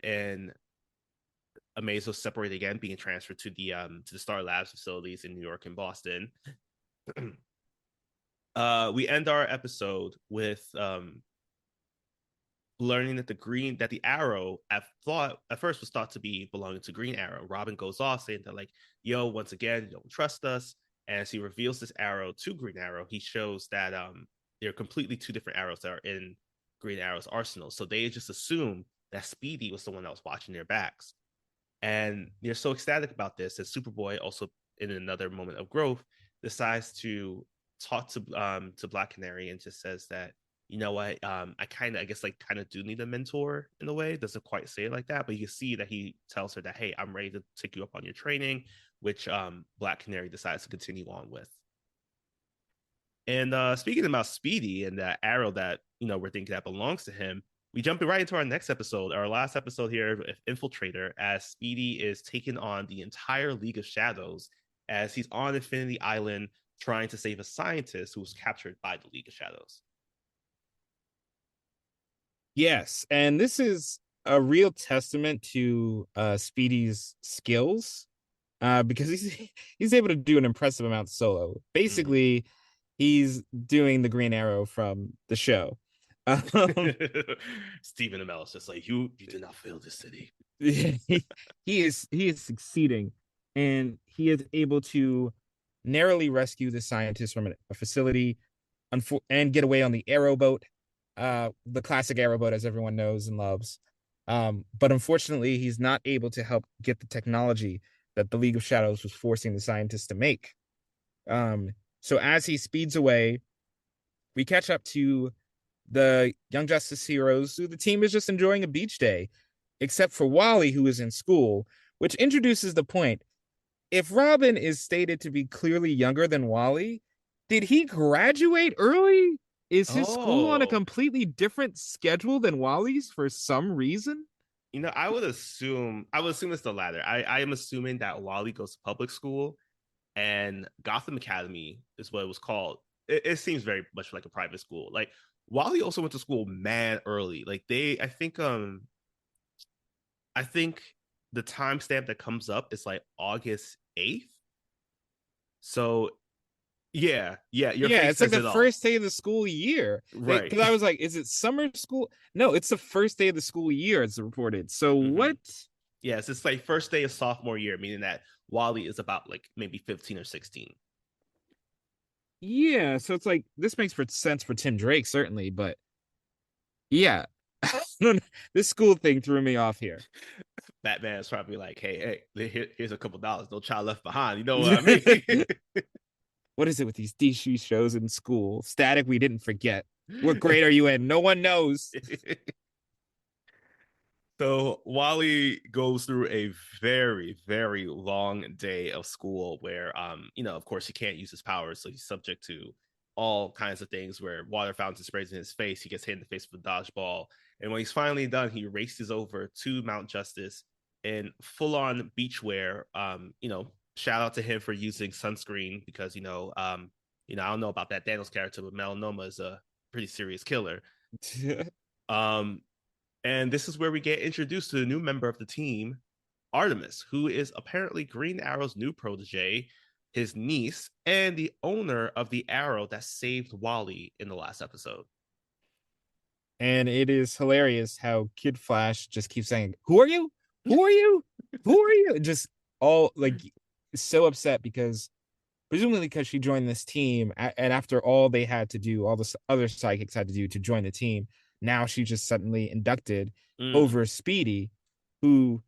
and Amazo separated again, being transferred to the Star Labs facilities in New York and Boston. We end our episode with learning that the arrow at first was thought to be belonging to Green Arrow. Robin goes off saying that like, yo, once again, you don't trust us. And as he reveals this arrow to Green Arrow, he shows that they're completely two different arrows that are in Green Arrow's arsenal. So they just assume that Speedy was the one that was watching their backs. And they're so ecstatic about this that Superboy, also in another moment of growth, decides to talk to Black Canary and just says that, you know what, I I guess like kind of do need a mentor in a way. Doesn't quite say it like that, but you can see that he tells her that, hey, I'm ready to take you up on your training, which Black Canary decides to continue on with. And speaking about Speedy and that arrow that we're thinking that belongs to him, we jump right into our next episode, our last episode here, Infiltrator, as Speedy is taking on the entire League of Shadows as he's on Infinity Island trying to save a scientist who was captured by the League of Shadows. Yes, and this is a real testament to Speedy's skills, because he's able to do an impressive amount solo. Mm-hmm. Basically, he's doing the Green Arrow from the show. Um, Stephen Amell is just like, you did not fail this city. he is succeeding, and he is able to narrowly rescue the scientist from a facility, and get away on the arrowboat, the classic arrowboat as everyone knows and loves. But unfortunately, he's not able to help get the technology that the League of Shadows was forcing the scientists to make. Um, so as he speeds away, we catch up to the Young Justice heroes, who the team is just enjoying a beach day, except for Wally, who is in school, which introduces the point. If Robin is stated to be clearly younger than Wally, did he graduate early? Is his school on a Oh, completely different schedule than Wally's for some reason? I would assume it's the latter. I am assuming that Wally goes to public school and Gotham Academy is what it was called. It seems very much like a private school. Like Wally also went to school mad early. Like I think the timestamp that comes up is like August 8th. So yeah, your Yeah, face it's like says the it all. first day of the school year. Right. Because I was like, is it summer school? No, it's the first day of the school year, it's reported. So Mm-hmm. what? Yes, it's like first day of sophomore year, meaning that Wally is about like maybe 15 or 16. Yeah, so it's like this makes for sense for Tim Drake, certainly, but yeah. This school thing threw me off here. Batman is probably like, hey, here's a couple dollars. No child left behind. You know what I mean? What is it with these DC shows in school? Static, we didn't forget. What grade are you in? No one knows. So Wally goes through a very, very long day of school where, of course, he can't use his powers, so he's subject to all kinds of things where water fountain sprays in his face, he gets hit in the face with a dodgeball, and when he's finally done, he races over to Mount Justice in full on beachwear. Shout out to him for using sunscreen because I don't know about that Daniels character, but melanoma is a pretty serious killer. Um, and this is where we get introduced to a new member of the team, Artemis, who is apparently Green Arrow's new protege, his niece, and the owner of the arrow that saved Wally in the last episode. And it is hilarious how Kid Flash just keeps saying, "Who are you? Who are you? Who are you?" Just all like so upset because presumably because she joined this team, and after all they had to do, all the other sidekicks had to do to join the team, now she just suddenly inducted Mm. over Speedy, who,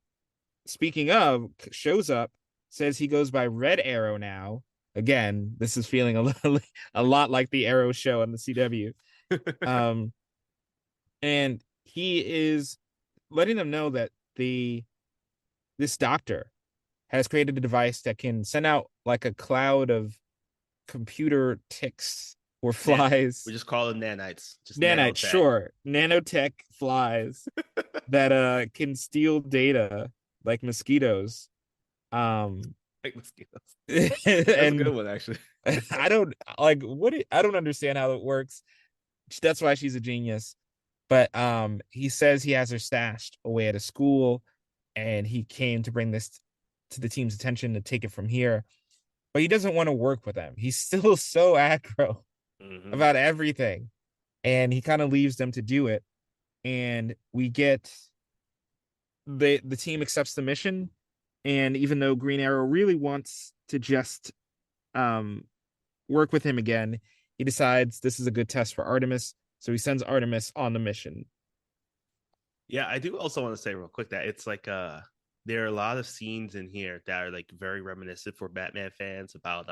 speaking of, shows up, says he goes by Red Arrow now. Again, this is feeling a lot like the Arrow show on the CW. Um, and he is letting them know that this doctor has created a device that can send out like a cloud of computer ticks or We flies, just call them nanites, just nanites, nanotech. sure, nanotech flies that can steal data like mosquitoes. Um, Like mosquitoes. That's a good and one, actually. I don't like I don't understand how it works. That's why she's a genius. But he says he has her stashed away at a school, and he came to bring this to the team's attention to take it from here. But he doesn't want to work with them. He's still so aggro Mm-hmm. about everything, and he kind of leaves them to do it. And we get the team accepts the mission, and even though Green Arrow really wants to just um work with him again, he decides this is a good test for Artemis, so he sends Artemis on the mission. Yeah, I do also want to say real quick that it's like there are a lot of scenes in here that are like very reminiscent for Batman fans about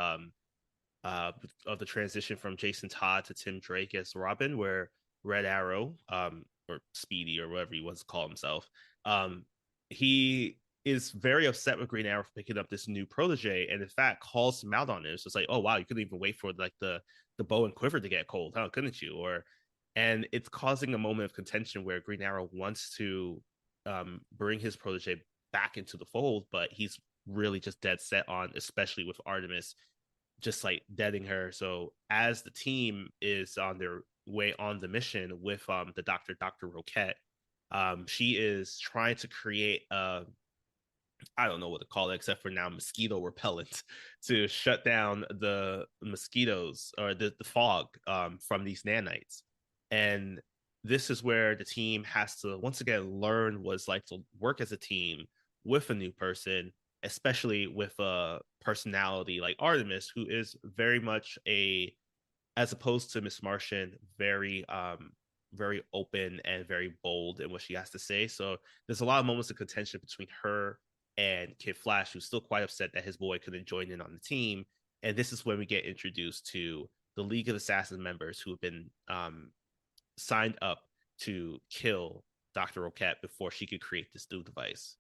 uh of the transition from Jason Todd to Tim Drake as Robin, where Red Arrow, or Speedy or whatever he wants to call himself, um, he is very upset with Green Arrow for picking up this new protege, and in fact calls him out on it. So it's like, oh wow, you couldn't even wait for like the bow and quiver to get cold, huh? Couldn't you? Or and it's causing a moment of contention where Green Arrow wants to bring his protege back into the fold, but he's really just dead set on, especially with Artemis, just like deading her. So as the team is on their way on the mission with the Dr. Roquette, she is trying to create a, I don't know what to call it except for now, mosquito repellent to shut down the mosquitoes or the fog from these nanites. And this is where the team has to once again learn what it's like to work as a team with a new person, especially with a personality like Artemis, who is very much a, as opposed to Miss Martian, very open and very bold in what she has to say. So there's a lot of moments of contention between her and Kid Flash, who's still quite upset that his boy couldn't join in on the team. And this is when we get introduced to the League of Assassins members who have been signed up to kill Dr. Roquette before she could create this new device.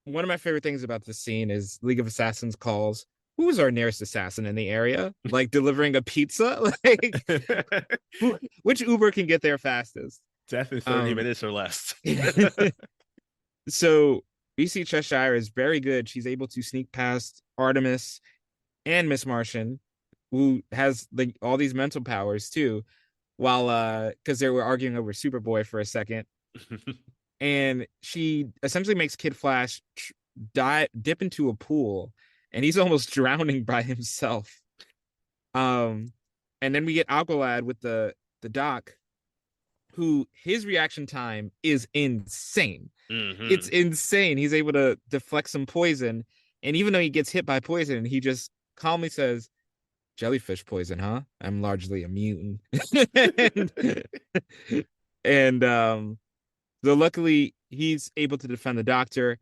One of my favorite things about this scene is League of Assassins calls, "Who's our nearest assassin in the area?" Like delivering a pizza. Like which Uber can get there fastest? Definitely 30 Um minutes or less. so BC Cheshire is very good. She's able to sneak past Artemis and Miss Martian, who has like all these mental powers too, while because they were arguing over Superboy for a second. And she essentially makes Kid Flash dip into a pool, and he's almost drowning by himself. Um, and then we get Aqualad with the doc, who his reaction time is insane. It's Mm-hmm. insane. He's able to deflect some poison, and even though he gets hit by poison, he just calmly says, "Jellyfish poison, huh? I'm largely immune." and, and though luckily he's able to defend the doctor,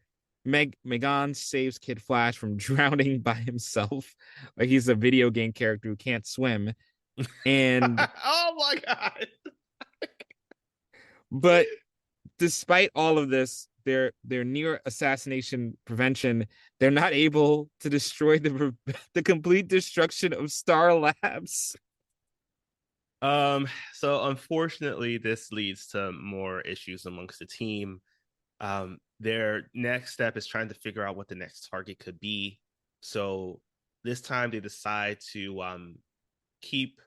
Megan saves Kid Flash from drowning by himself. Like he's a video game character who can't swim. And Oh my god. but despite all of this, their near assassination prevention, they're not able to destroy the complete destruction of Star Labs. So unfortunately, this leads to more issues amongst the team. their next step is trying to figure out what the next target could be. So this time they decide to keep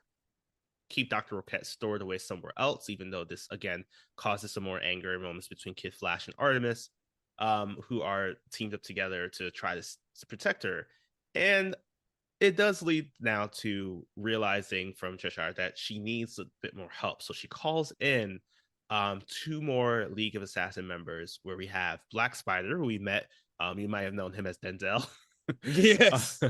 Dr. Roquette stored away somewhere else, even though this again causes some more anger and moments between Kid Flash and Artemis, who are teamed up together to try to protect her. And it does lead now to realizing from Cheshire that she needs a bit more help. So she calls in two more League of Assassin members, where we have Black Spider, who we met. You might have known him as Denzel. Yes.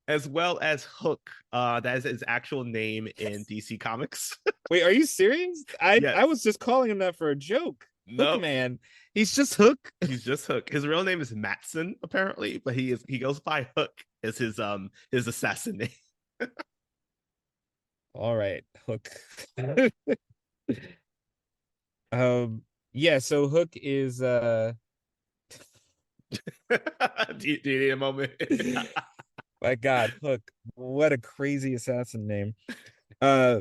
As well as Hook. That is his actual name in DC Comics. Wait, are you serious? I Yes. was just calling him that for a joke. Hook No, man. He's just Hook. he's just Hook. His real name is Matson, apparently, but he goes by Hook as his assassin name. All right, Hook. Yeah, so Hook is Do you need a moment? my God, Hook. What a crazy assassin name. Uh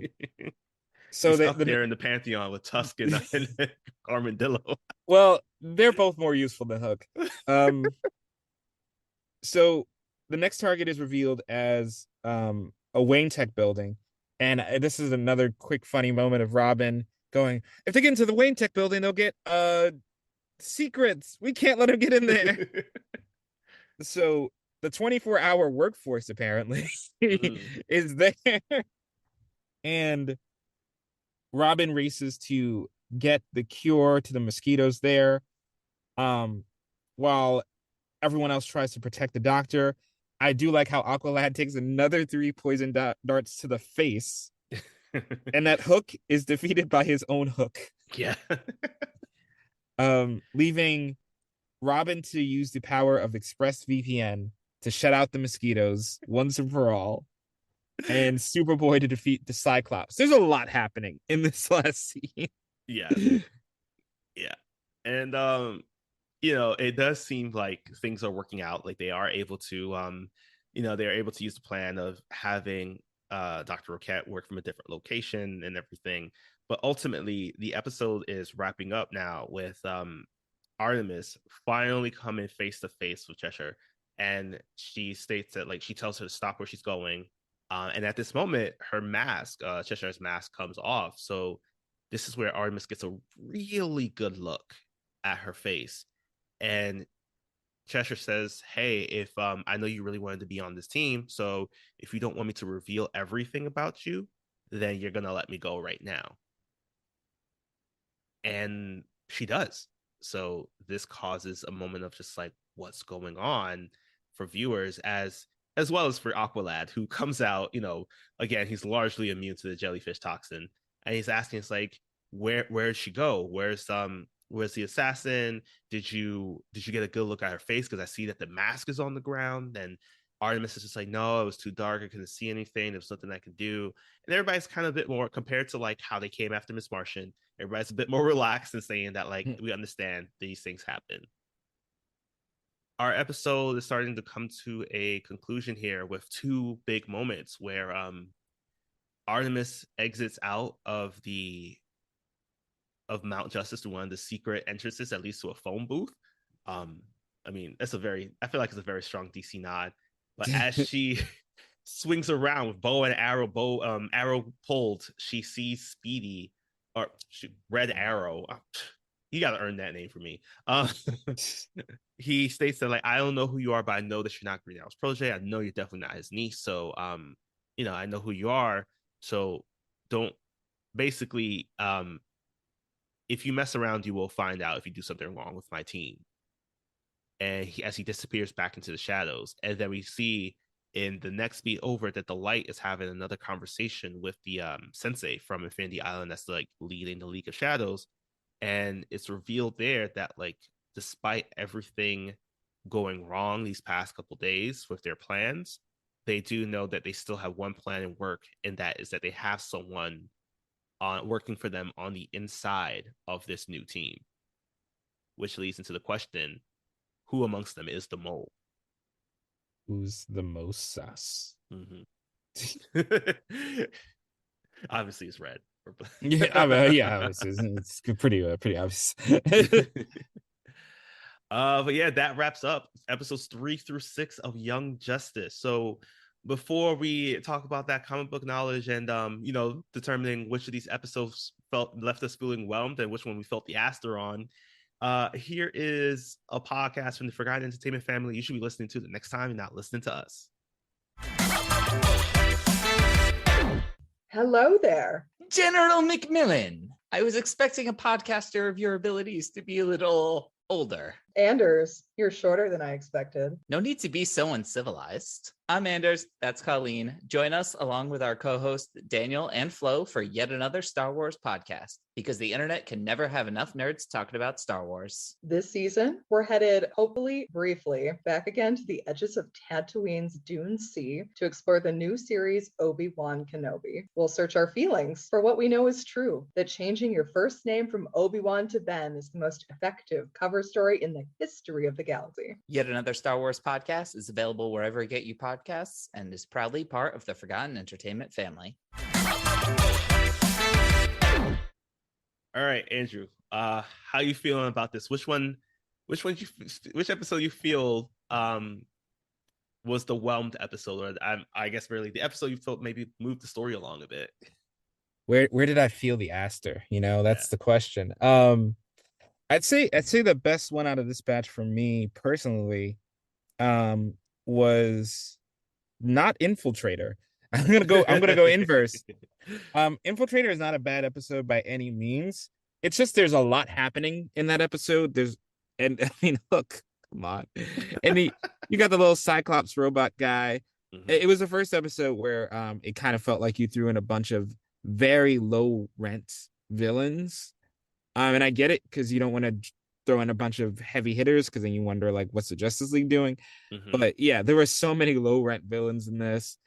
so He's they up there in the pantheon with Tusk and Armadillo. well, they're both more useful than Hook. Um so the next target is revealed as a Wayne Tech building. And this is another quick funny moment of Robin going, if they get into the Wayne Tech building, they'll get secrets. We can't let them get in there. So the 24-hour workforce apparently is there. And Robin races to get the cure to the mosquitoes there. While everyone else tries to protect the doctor. I do like how Aqualad takes another 3 poison darts to the face, and that Hook is defeated by his own Hook. Yeah. Leaving Robin to use the power of ExpressVPN to shut out the mosquitoes once and for all, and Superboy to defeat the Cyclops. There's a lot happening in this last scene. Yeah. Yeah. And it does seem like things are working out. Like they are able to they're able to use the plan of having Dr. Roquette work from a different location and everything. But ultimately the episode is wrapping up now with Artemis finally coming face to face with Cheshire. And she states that like she tells her to stop where she's going. And at this moment, her mask, Cheshire's mask, comes off. So this is where Artemis gets a really good look at her face. And Cheshire says, "Hey, if I know you really wanted to be on this team, so if you don't want me to reveal everything about you, then you're gonna let me go right now." And she does. So this causes a moment of just like, what's going on for viewers, as well as for Aqualad, who comes out, again, he's largely immune to the jellyfish toxin, and he's asking, it's like, where'd she go? Where's the assassin? Did you get a good look at her face? Because I see that the mask is on the ground. And Artemis is just like, no, it was too dark. I couldn't see anything. There was nothing I could do. And everybody's kind of a bit more, compared to like how they came after Miss Martian, everybody's a bit more relaxed and saying that like we understand these things happen. Our episode is starting to come to a conclusion here with two big moments where Artemis exits out of Mount Justice to one of the secret entrances that leads to a phone booth. I mean, I feel like it's a very strong DC nod. But as she swings around with bow and arrow pulled, she sees Speedy, or Red Arrow. You got to earn that name for me. He states that like, I don't know who you are, but I know that you're not Green Arrow's protege. I know you're definitely not his niece. So, I know who you are. So don't basically, if you mess around, you will find out if you do something wrong with my team. And as he disappears back into the shadows, and then we see in the next beat over that the light is having another conversation with the sensei from Infinity Island that's like leading the League of Shadows. And it's revealed there that like despite everything going wrong these past couple days with their plans, they do know that they still have one plan in work, and that is that they have someone working for them on the inside of this new team, which leads into the question, who amongst them is the mole? Who's the most sus? Mm-hmm. Obviously, it's Red. Yeah, I mean, yeah, it's pretty obvious. But yeah, that wraps up episodes 3 through 6 of Young Justice. So before we talk about that comic book knowledge and determining which of these episodes felt left us feeling whelmed and which one we felt the aster on, here is a podcast from the Forgotten Entertainment family you should be listening to the next time you're not listening to us. Hello there. General McMillan. I was expecting a podcaster of your abilities to be a little older. Anders, you're shorter than I expected. No need to be so uncivilized. I'm Anders, that's Colleen. Join us along with our co-hosts Daniel and Flo for yet another Star Wars podcast, because the internet can never have enough nerds talking about Star Wars. This season, we're headed, hopefully briefly, back again to the edges of Tatooine's Dune Sea to explore the new series Obi-Wan Kenobi. We'll search our feelings for what we know is true, that changing your first name from Obi-Wan to Ben is the most effective cover story in the history of the galaxy. Yet another Star Wars podcast is available wherever you get your podcasts and is proudly part of the Forgotten Entertainment family. All right, Andrew. How you feeling about this? Which episode you feel was the whelmed episode, or I guess really the episode you felt maybe moved the story along a bit? Where did I feel the aster? That's the question. I'd say the best one out of this batch for me personally was not Infiltrator. I'm gonna go inverse. Infiltrator is not a bad episode by any means. It's just there's a lot happening in that episode. Look, come on. And you got the little Cyclops robot guy. Mm-hmm. It was the first episode where it kind of felt like you threw in a bunch of very low rent villains. And I get it, because you don't want to throw in a bunch of heavy hitters, because then you wonder, like, what's the Justice League doing? Mm-hmm. But yeah, there were so many low rent villains in this.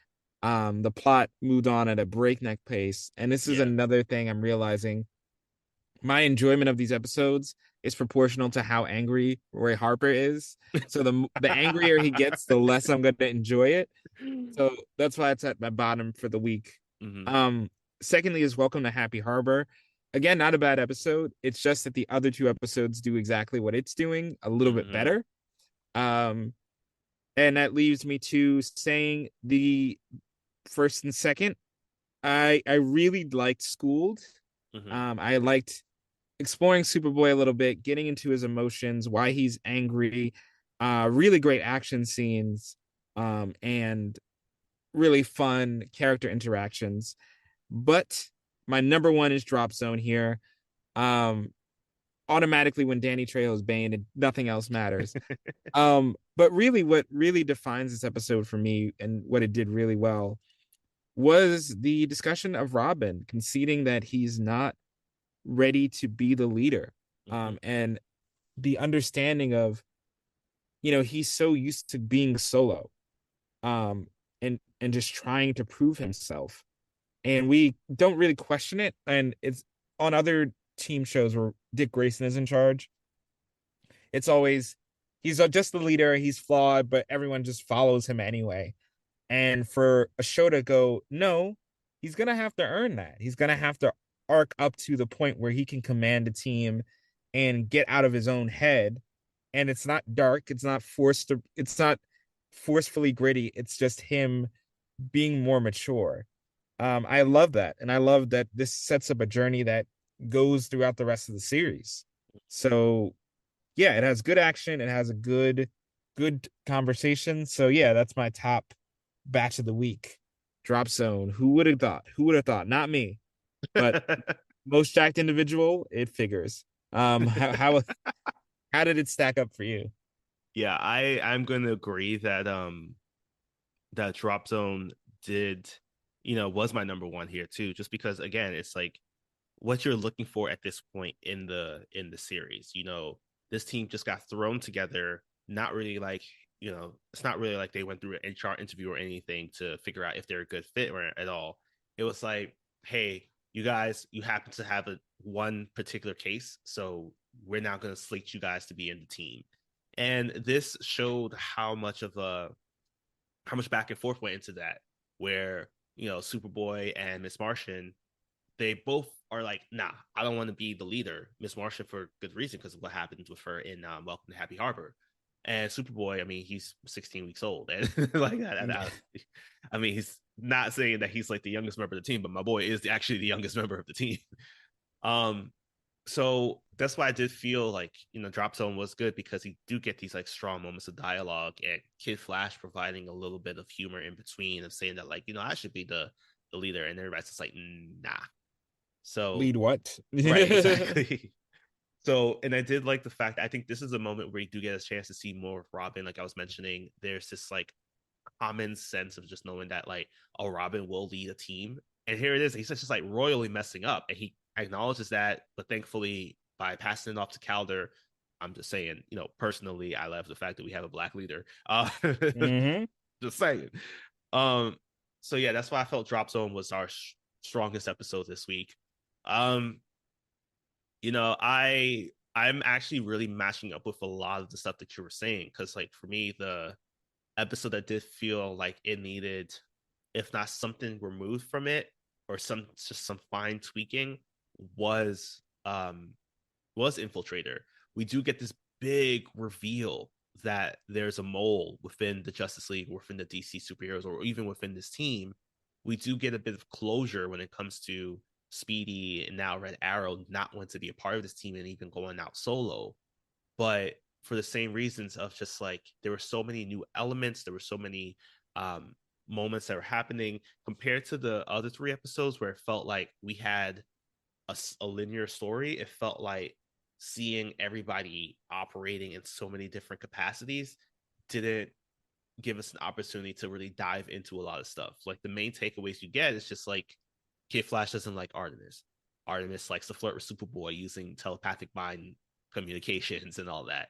The plot moved on at a breakneck pace. And this is another thing I'm realizing. My enjoyment of these episodes is proportional to how angry Roy Harper is. So the angrier he gets, the less I'm going to enjoy it. So that's why it's at my bottom for the week. Mm-hmm. Secondly is Welcome to Happy Harbor. Again, not a bad episode. It's just that the other two episodes do exactly what it's doing, a little bit better. And that leaves me to saying the first and second. I really liked Schooled. Mm-hmm. I liked exploring Superboy a little bit, getting into his emotions, why he's angry. Really great action scenes, and really fun character interactions. But my number one is Drop Zone here. Automatically, when Danny Trejo's Bane, nothing else matters. But really, what really defines this episode for me and what it did really well was the discussion of Robin conceding that he's not ready to be the leader. And the understanding of, he's so used to being solo, and just trying to prove himself. And we don't really question it. And it's on other team shows where Dick Grayson is in charge. It's always, he's just the leader. He's flawed, but everyone just follows him anyway. And for a show to go, no, he's going to have to earn that. He's going to have to arc up to the point where he can command a team and get out of his own head. And it's not dark. It's not forcefully gritty. It's just him being more mature. I love that. And I love that this sets up a journey that goes throughout the rest of the series. So yeah, it has good action. It has a good conversation. So yeah, that's my top batch of the week. Drop Zone. Who would have thought? Not me, but most jacked individual, it figures. How did it stack up for you? Yeah, I'm going to agree that that Drop Zone did, was my number one here too, just because again, it's like what you're looking for at this point in the series. This team just got thrown together, not really like, it's not really like they went through an HR interview or anything to figure out if they're a good fit or at all. It was like, hey, you guys, you happen to have one particular case, so we're now going to slate you guys to be in the team. And this showed how much back and forth went into that, where Superboy and Miss Martian they both are like, nah, I don't want to be the leader. Miss Martian for good reason, because of what happened with her in Welcome to Happy Harbor. And Superboy, I mean, he's 16 weeks old, and like I mean, he's not saying that he's like the youngest member of the team, but my boy is actually the youngest member of the team. Um, so that's why I did feel like, Drop Zone was good, because he do get these like strong moments of dialogue, and Kid Flash providing a little bit of humor in between, of saying that, like, I should be the leader, and everybody's just like, nah. So Lead what? right, exactly. So, and I did like the fact, I think this is a moment where you do get a chance to see more of Robin. Like I was mentioning, there's this like common sense of just knowing that, like, oh, Robin will lead a team. And here it is. He's just like royally messing up. And he acknowledges that, but thankfully, by passing it off to Calder, I'm just saying, personally, I love the fact that we have a black leader. Mm-hmm. Just saying. Um, so yeah, that's why I felt Drop Zone was our strongest episode this week. Um, I'm actually really matching up with a lot of the stuff that you were saying, because like for me, the episode that did feel like it needed, if not something removed from it, or some fine tweaking, was Infiltrator. We do get this big reveal that there's a mole within the Justice League, within the DC superheroes, or even within this team. We do get a bit of closure when it comes to Speedy and now Red Arrow not wanting to be a part of this team and even going out solo. But for the same reasons of just like, there were so many new elements, there were so many moments that were happening compared to the other 3 episodes where it felt like we had a linear story. It felt like seeing everybody operating in so many different capacities didn't give us an opportunity to really dive into a lot of stuff. Like the main takeaways you get is just like, Kid Flash doesn't like Artemis. Artemis likes to flirt with Superboy using telepathic mind communications and all that.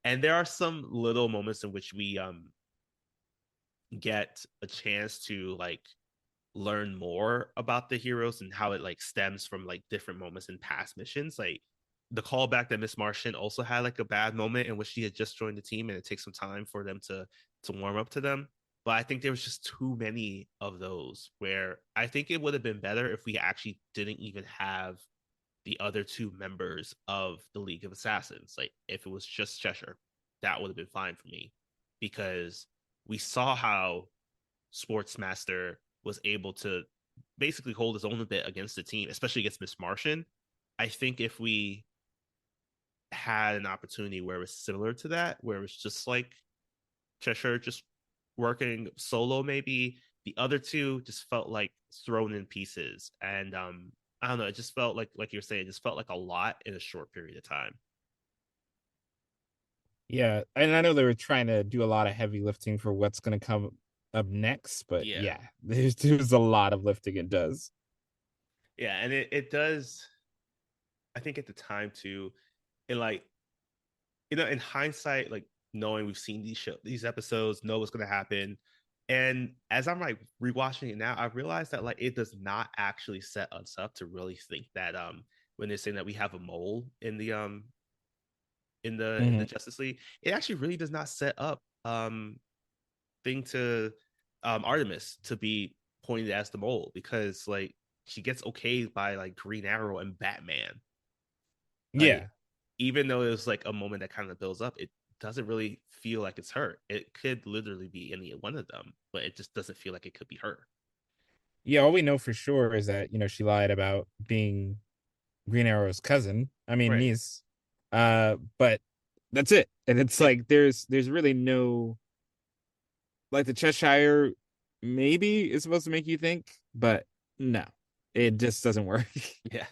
And there are some little moments in which we get a chance to like learn more about the heroes and how it like stems from like different moments in past missions. Like the callback that Miss Martian also had like a bad moment in which she had just joined the team, and it takes some time for them to warm up to them. But I think there was just too many of those where I think it would have been better if we actually didn't even have the other 2 members of the League of Assassins. Like if it was just Cheshire, that would have been fine for me, because we saw how Sportsmaster was able to basically hold his own a bit against the team, especially against Miss Martian. I think if we had an opportunity where it was similar to that, where it was just like Cheshire just working solo, maybe the other 2 just felt like thrown in pieces. And I don't know, it just felt like you're saying, it just felt like a lot in a short period of time. Yeah, and I know they were trying to do a lot of heavy lifting for what's going to come up next, but Yeah. there's a lot of lifting it does. Yeah, and it does. I think at the time too, and like, in hindsight, like knowing we've seen these episodes, know what's gonna happen. And as I'm like rewatching it now, I realized that like it does not actually set us up to really think that when they're saying that we have a mole in the Mhm. Justice League, it actually really does not set up thing to Artemis to be pointed as the mole, because like she gets okayed by like Green Arrow and Batman. Like, Yeah. even though it was like a moment that kind of builds up, it doesn't really feel like it's her. It could literally be any one of them, but it just doesn't feel like it could be her. Yeah, all we know for sure is that, she lied about being Green Arrow's cousin. I mean, Right. niece. But that's it. And it's Yep. like there's really no, like, the Cheshire maybe is supposed to make you think, but no. It just doesn't work. Yeah.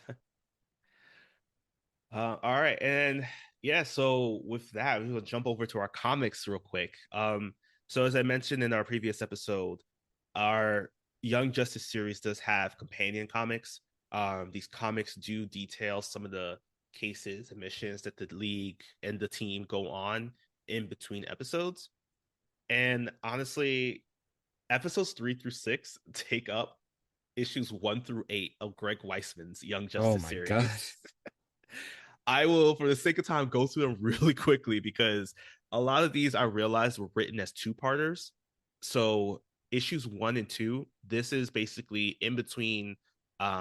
All right. And yeah, so with that, we will jump over to our comics real quick. So as I mentioned in our previous episode, our Young Justice series does have companion comics. These comics do detail some of the cases and missions that the league and the team go on in between episodes. And honestly, episodes 3 through 6 take up issues 1 through 8 of Greg Weisman's Young Oh Justice my god. series. I will, for the sake of time, go through them really quickly, because a lot of these I realized were written as 2-parters. So issues 1 and 2, this is basically in between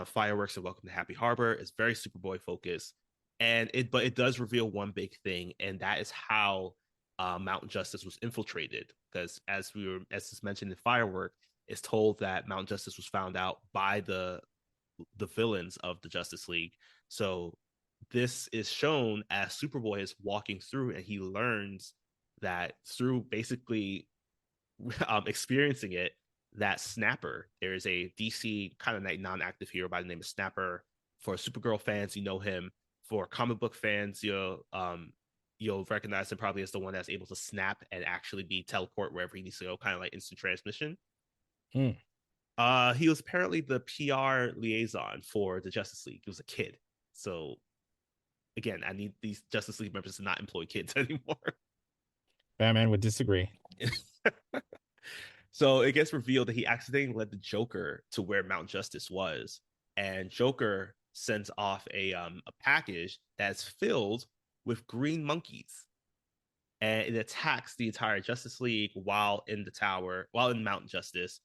Fireworks and Welcome to Happy Harbor is very Superboy focused, but it does reveal one big thing, and that is how Mountain Justice was infiltrated. Because as is mentioned in Firework, it's told that Mountain Justice was found out by the villains of the Justice League. So this is shown as Superboy is walking through, and he learns that through basically experiencing it, that Snapper, there is a DC kind of non-active hero by the name of Snapper. For Supergirl fans, you know him. For comic book fans, you'll recognize him probably as the one that's able to snap and actually be teleport wherever he needs to go, kind of like instant transmission. He was apparently the PR liaison for the Justice League. He was a kid. So again, I need these Justice League members to not employ kids anymore. Batman would disagree. So it gets revealed that he accidentally led the Joker to where Mount Justice was, and Joker sends off a package that's filled with green monkeys, and it attacks the entire Justice League while in the tower, while in Mount Justice.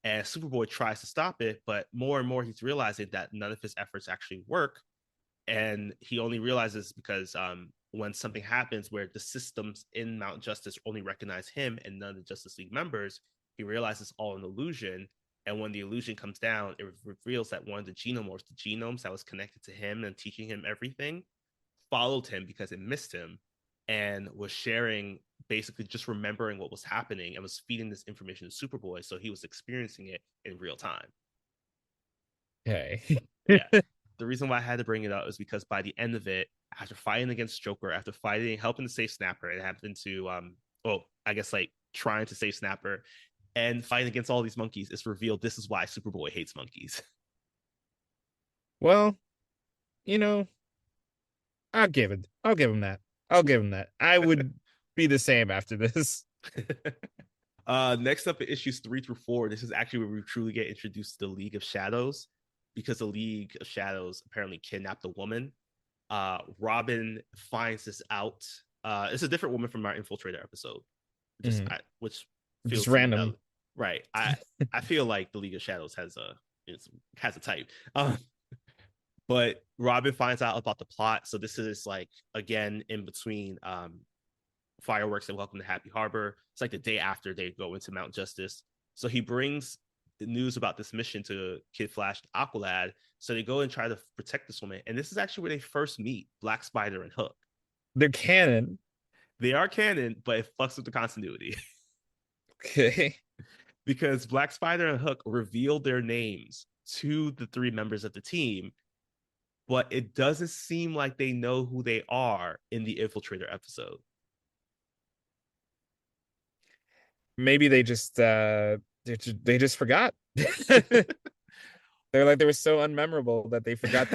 And Superboy tries to stop it, but more and more he's realizing that none of his efforts actually work, and he only realizes because when something happens where the systems in Mount Justice only recognize him and none of the Justice League members, he realizes it's all an illusion. And when the illusion comes down, it reveals that one of the genomes that was connected to him and teaching him everything, followed him because it missed him and was sharing, basically just remembering what was happening, and was feeding this information to Superboy. So he was experiencing it in real time. Okay. Yeah. The reason why I had to bring it up is because by the end of it, after fighting against Joker, after helping to save Snapper, and having to, I guess like trying to save Snapper and fighting against all these monkeys, it's revealed this is why Superboy hates monkeys. Well, I'll give him that. I'll give him that. I would be the same after this. Next up, issues 3 through 4. This is actually where we truly get introduced to the League of Shadows, because the League of Shadows apparently kidnapped a woman. Robin finds this out. It's a different woman from our Infiltrator episode, which feels just random, right? I feel like the League of Shadows has a type. But Robin finds out about the plot. So this is like again in between Fireworks and Welcome to Happy Harbor. It's like the day after they go into Mount Justice. So he brings the news about this mission to Kid Flash and Aqualad. So they go and try to protect this woman. And this is actually where they first meet Black Spider and Hook. They're canon. They are canon, but it fucks with the continuity. Okay. Because Black Spider and Hook revealed their names to the 3 members of the team, but it doesn't seem like they know who they are in the Infiltrator episode. Maybe they just forgot. They're like, they were so unmemorable that they forgot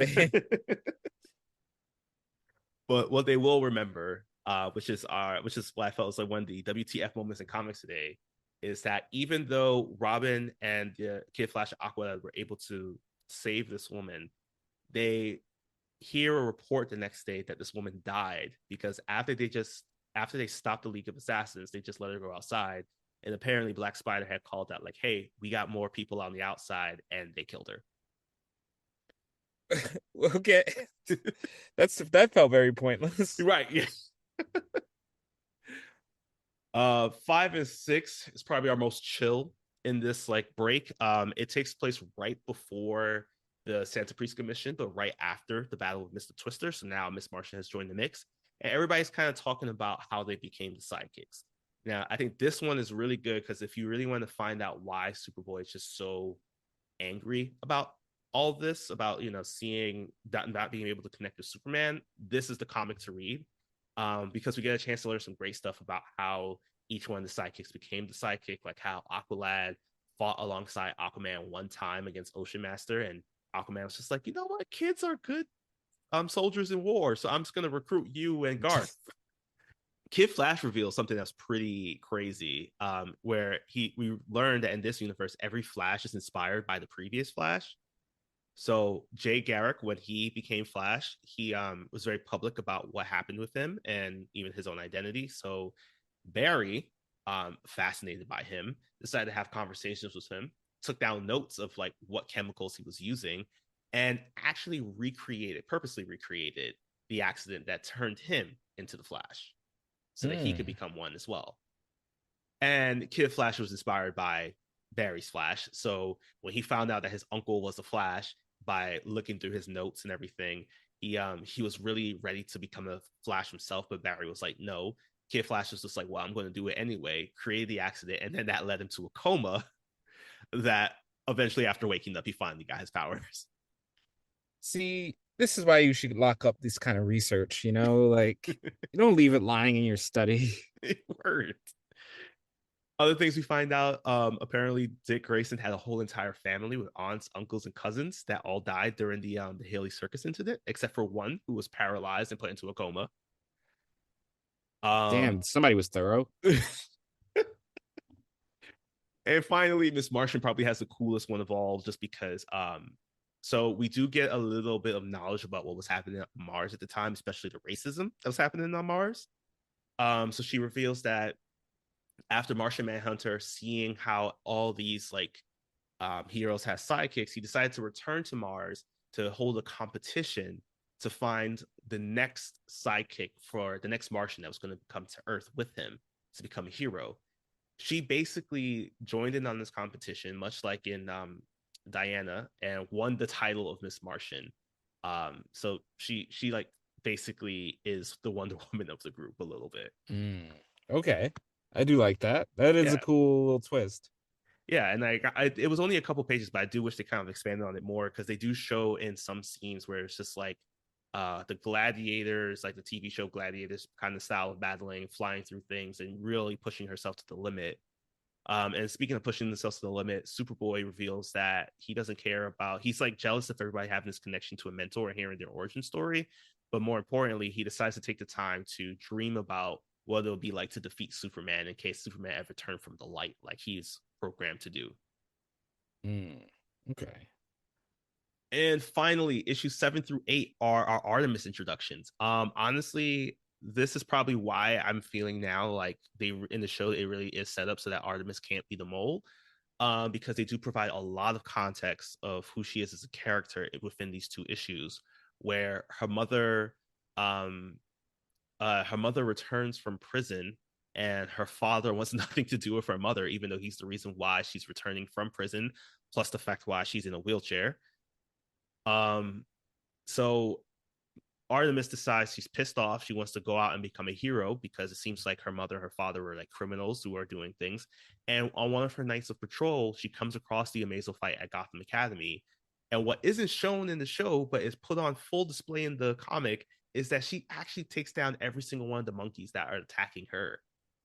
But what they will remember, which is what I felt was like one of the WTF moments in comics today, is that even though Robin and Kid Flash and Aqualad were able to save this woman, they hear a report the next day that this woman died because after they stopped the League of Assassins, they just let her go outside. And apparently Black Spider had called out like, hey, we got more people on the outside, and they killed her. Okay. That felt very pointless. Right. Yeah. 5 and 6 is probably our most chill in this like break. It takes place right before the Santa Prisca mission, but right after the battle with Mr. Twister. So now Miss Martian has joined the mix, and everybody's kind of talking about how they became the sidekicks. Now, I think this one is really good because if you really want to find out why Superboy is just so angry about all of this, about seeing that not being able to connect to Superman, this is the comic to read, because we get a chance to learn some great stuff about how each one of the sidekicks became the sidekick, like how Aqualad fought alongside Aquaman one time against Ocean Master, and Aquaman was just like, you know what, kids are good soldiers in war, so I'm just gonna recruit you and Garth. Kid Flash reveals something that's pretty crazy, where we learned that in this universe, every Flash is inspired by the previous Flash. So Jay Garrick, when he became Flash, he was very public about what happened with him and even his own identity. So Barry, fascinated by him, decided to have conversations with him, took down notes of like what chemicals he was using, and actually purposely recreated the accident that turned him into the Flash so that he could become one as well. And Kid Flash was inspired by Barry's Flash. So when he found out that his uncle was the Flash, by looking through his notes and everything, he was really ready to become a Flash himself. But Barry was like, no. Kid Flash was just like, well, I'm going to do it anyway. Created the accident, and then that led him to a coma. That eventually, after waking up, he finally got his powers. See, this is why you should lock up this kind of research, like you don't leave it lying in your study. Word. Other things we find out, apparently Dick Grayson had a whole entire family with aunts, uncles, and cousins that all died during the Haley Circus incident, except for one who was paralyzed and put into a coma. Damn, somebody was thorough. And finally, Miss Martian probably has the coolest one of all, just because so we do get a little bit of knowledge about what was happening on Mars at the time, especially the racism that was happening on Mars. So she reveals that after Martian Manhunter seeing how all these heroes have sidekicks, he decided to return to Mars to hold a competition to find the next sidekick for the next Martian that was going to come to Earth with him to become a hero. She basically joined in on this competition, much like in Diana, and won the title of Miss Martian. So she like basically is the Wonder Woman of the group a little bit. Okay, I do like that. That is a cool little twist. Yeah, and it was only a couple pages, but I do wish they kind of expanded on it more, because they do show in some scenes where it's just like the gladiators, like the TV show Gladiators kind of style of battling, flying through things, and really pushing herself to the limit. And speaking of pushing themselves to the limit, Superboy reveals that he doesn't care about, he's like jealous of everybody having this connection to a mentor and hearing their origin story. But more importantly, he decides to take the time to dream about what it'll be like to defeat Superman in case Superman ever turned from the light, like he's programmed to do. Okay. And finally, issues 7 through 8 are our Artemis introductions. Honestly, this is probably why I'm feeling now like they in the show it really is set up so that Artemis can't be the mole, because they do provide a lot of context of who she is as a character within these 2 issues, where her mother returns from prison, and her father wants nothing to do with her mother, even though he's the reason why she's returning from prison, plus the fact why she's in a wheelchair. So Artemis decides she's pissed off. She wants to go out and become a hero because it seems like her mother and her father were like criminals who are doing things. And on one of her nights of patrol, she comes across the Amazo fight at Gotham Academy. And what isn't shown in the show, but is put on full display in the comic, is that she actually takes down every single one of the monkeys that are attacking her.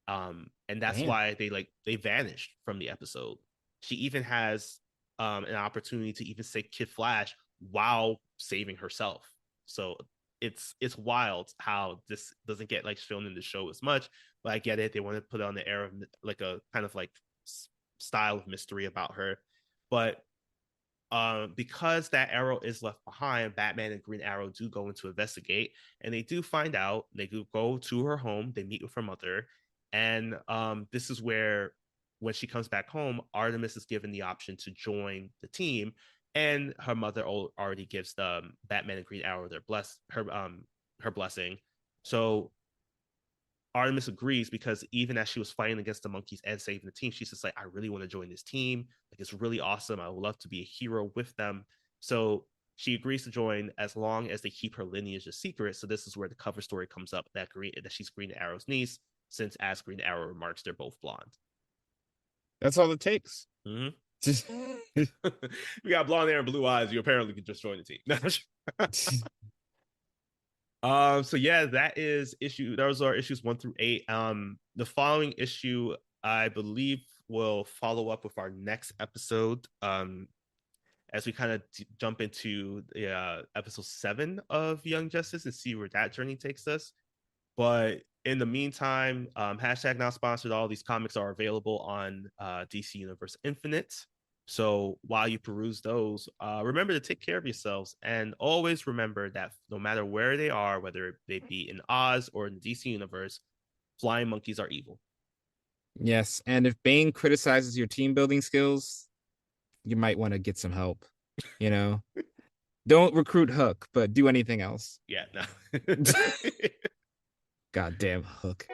And that's why they vanished from the episode. She even has an opportunity to even say Kid Flash while saving herself. So it's wild how this doesn't get like shown in the show as much, but I get it. They want to put on the air of like a kind of like style of mystery about her. But because that Arrow is left behind, Batman and Green Arrow do go in to investigate, and they do find out. They do go to her home. They meet with her mother, and this is where, when she comes back home, Artemis is given the option to join the team, and her mother already gives the Batman and Green Arrow her blessing. So Artemis agrees, because even as she was fighting against the monkeys and saving the team, she's just like, I really want to join this team. Like, it's really awesome. I would love to be a hero with them. So she agrees to join as long as they keep her lineage a secret. So this is where the cover story comes up that she's Green Arrow's niece, since as Green Arrow remarks, they're both blonde. That's all it takes. Mm-hmm. We got blonde hair and blue eyes. You apparently could just join the team. So yeah, those are issues 1 through 8. The following issue, I believe, will follow up with our next episode. As we kind of jump into the episode 7 of Young Justice and see where that journey takes us. But in the meantime, hashtag not sponsored, all these comics are available on DC Universe Infinite. So while you peruse those, remember to take care of yourselves, and always remember that no matter where they are, whether they be in Oz or in the DC Universe, flying monkeys are evil. Yes, and if Bane criticizes your team building skills, you might want to get some help, Don't recruit Hook, but do anything else. Yeah, no. Goddamn Hook.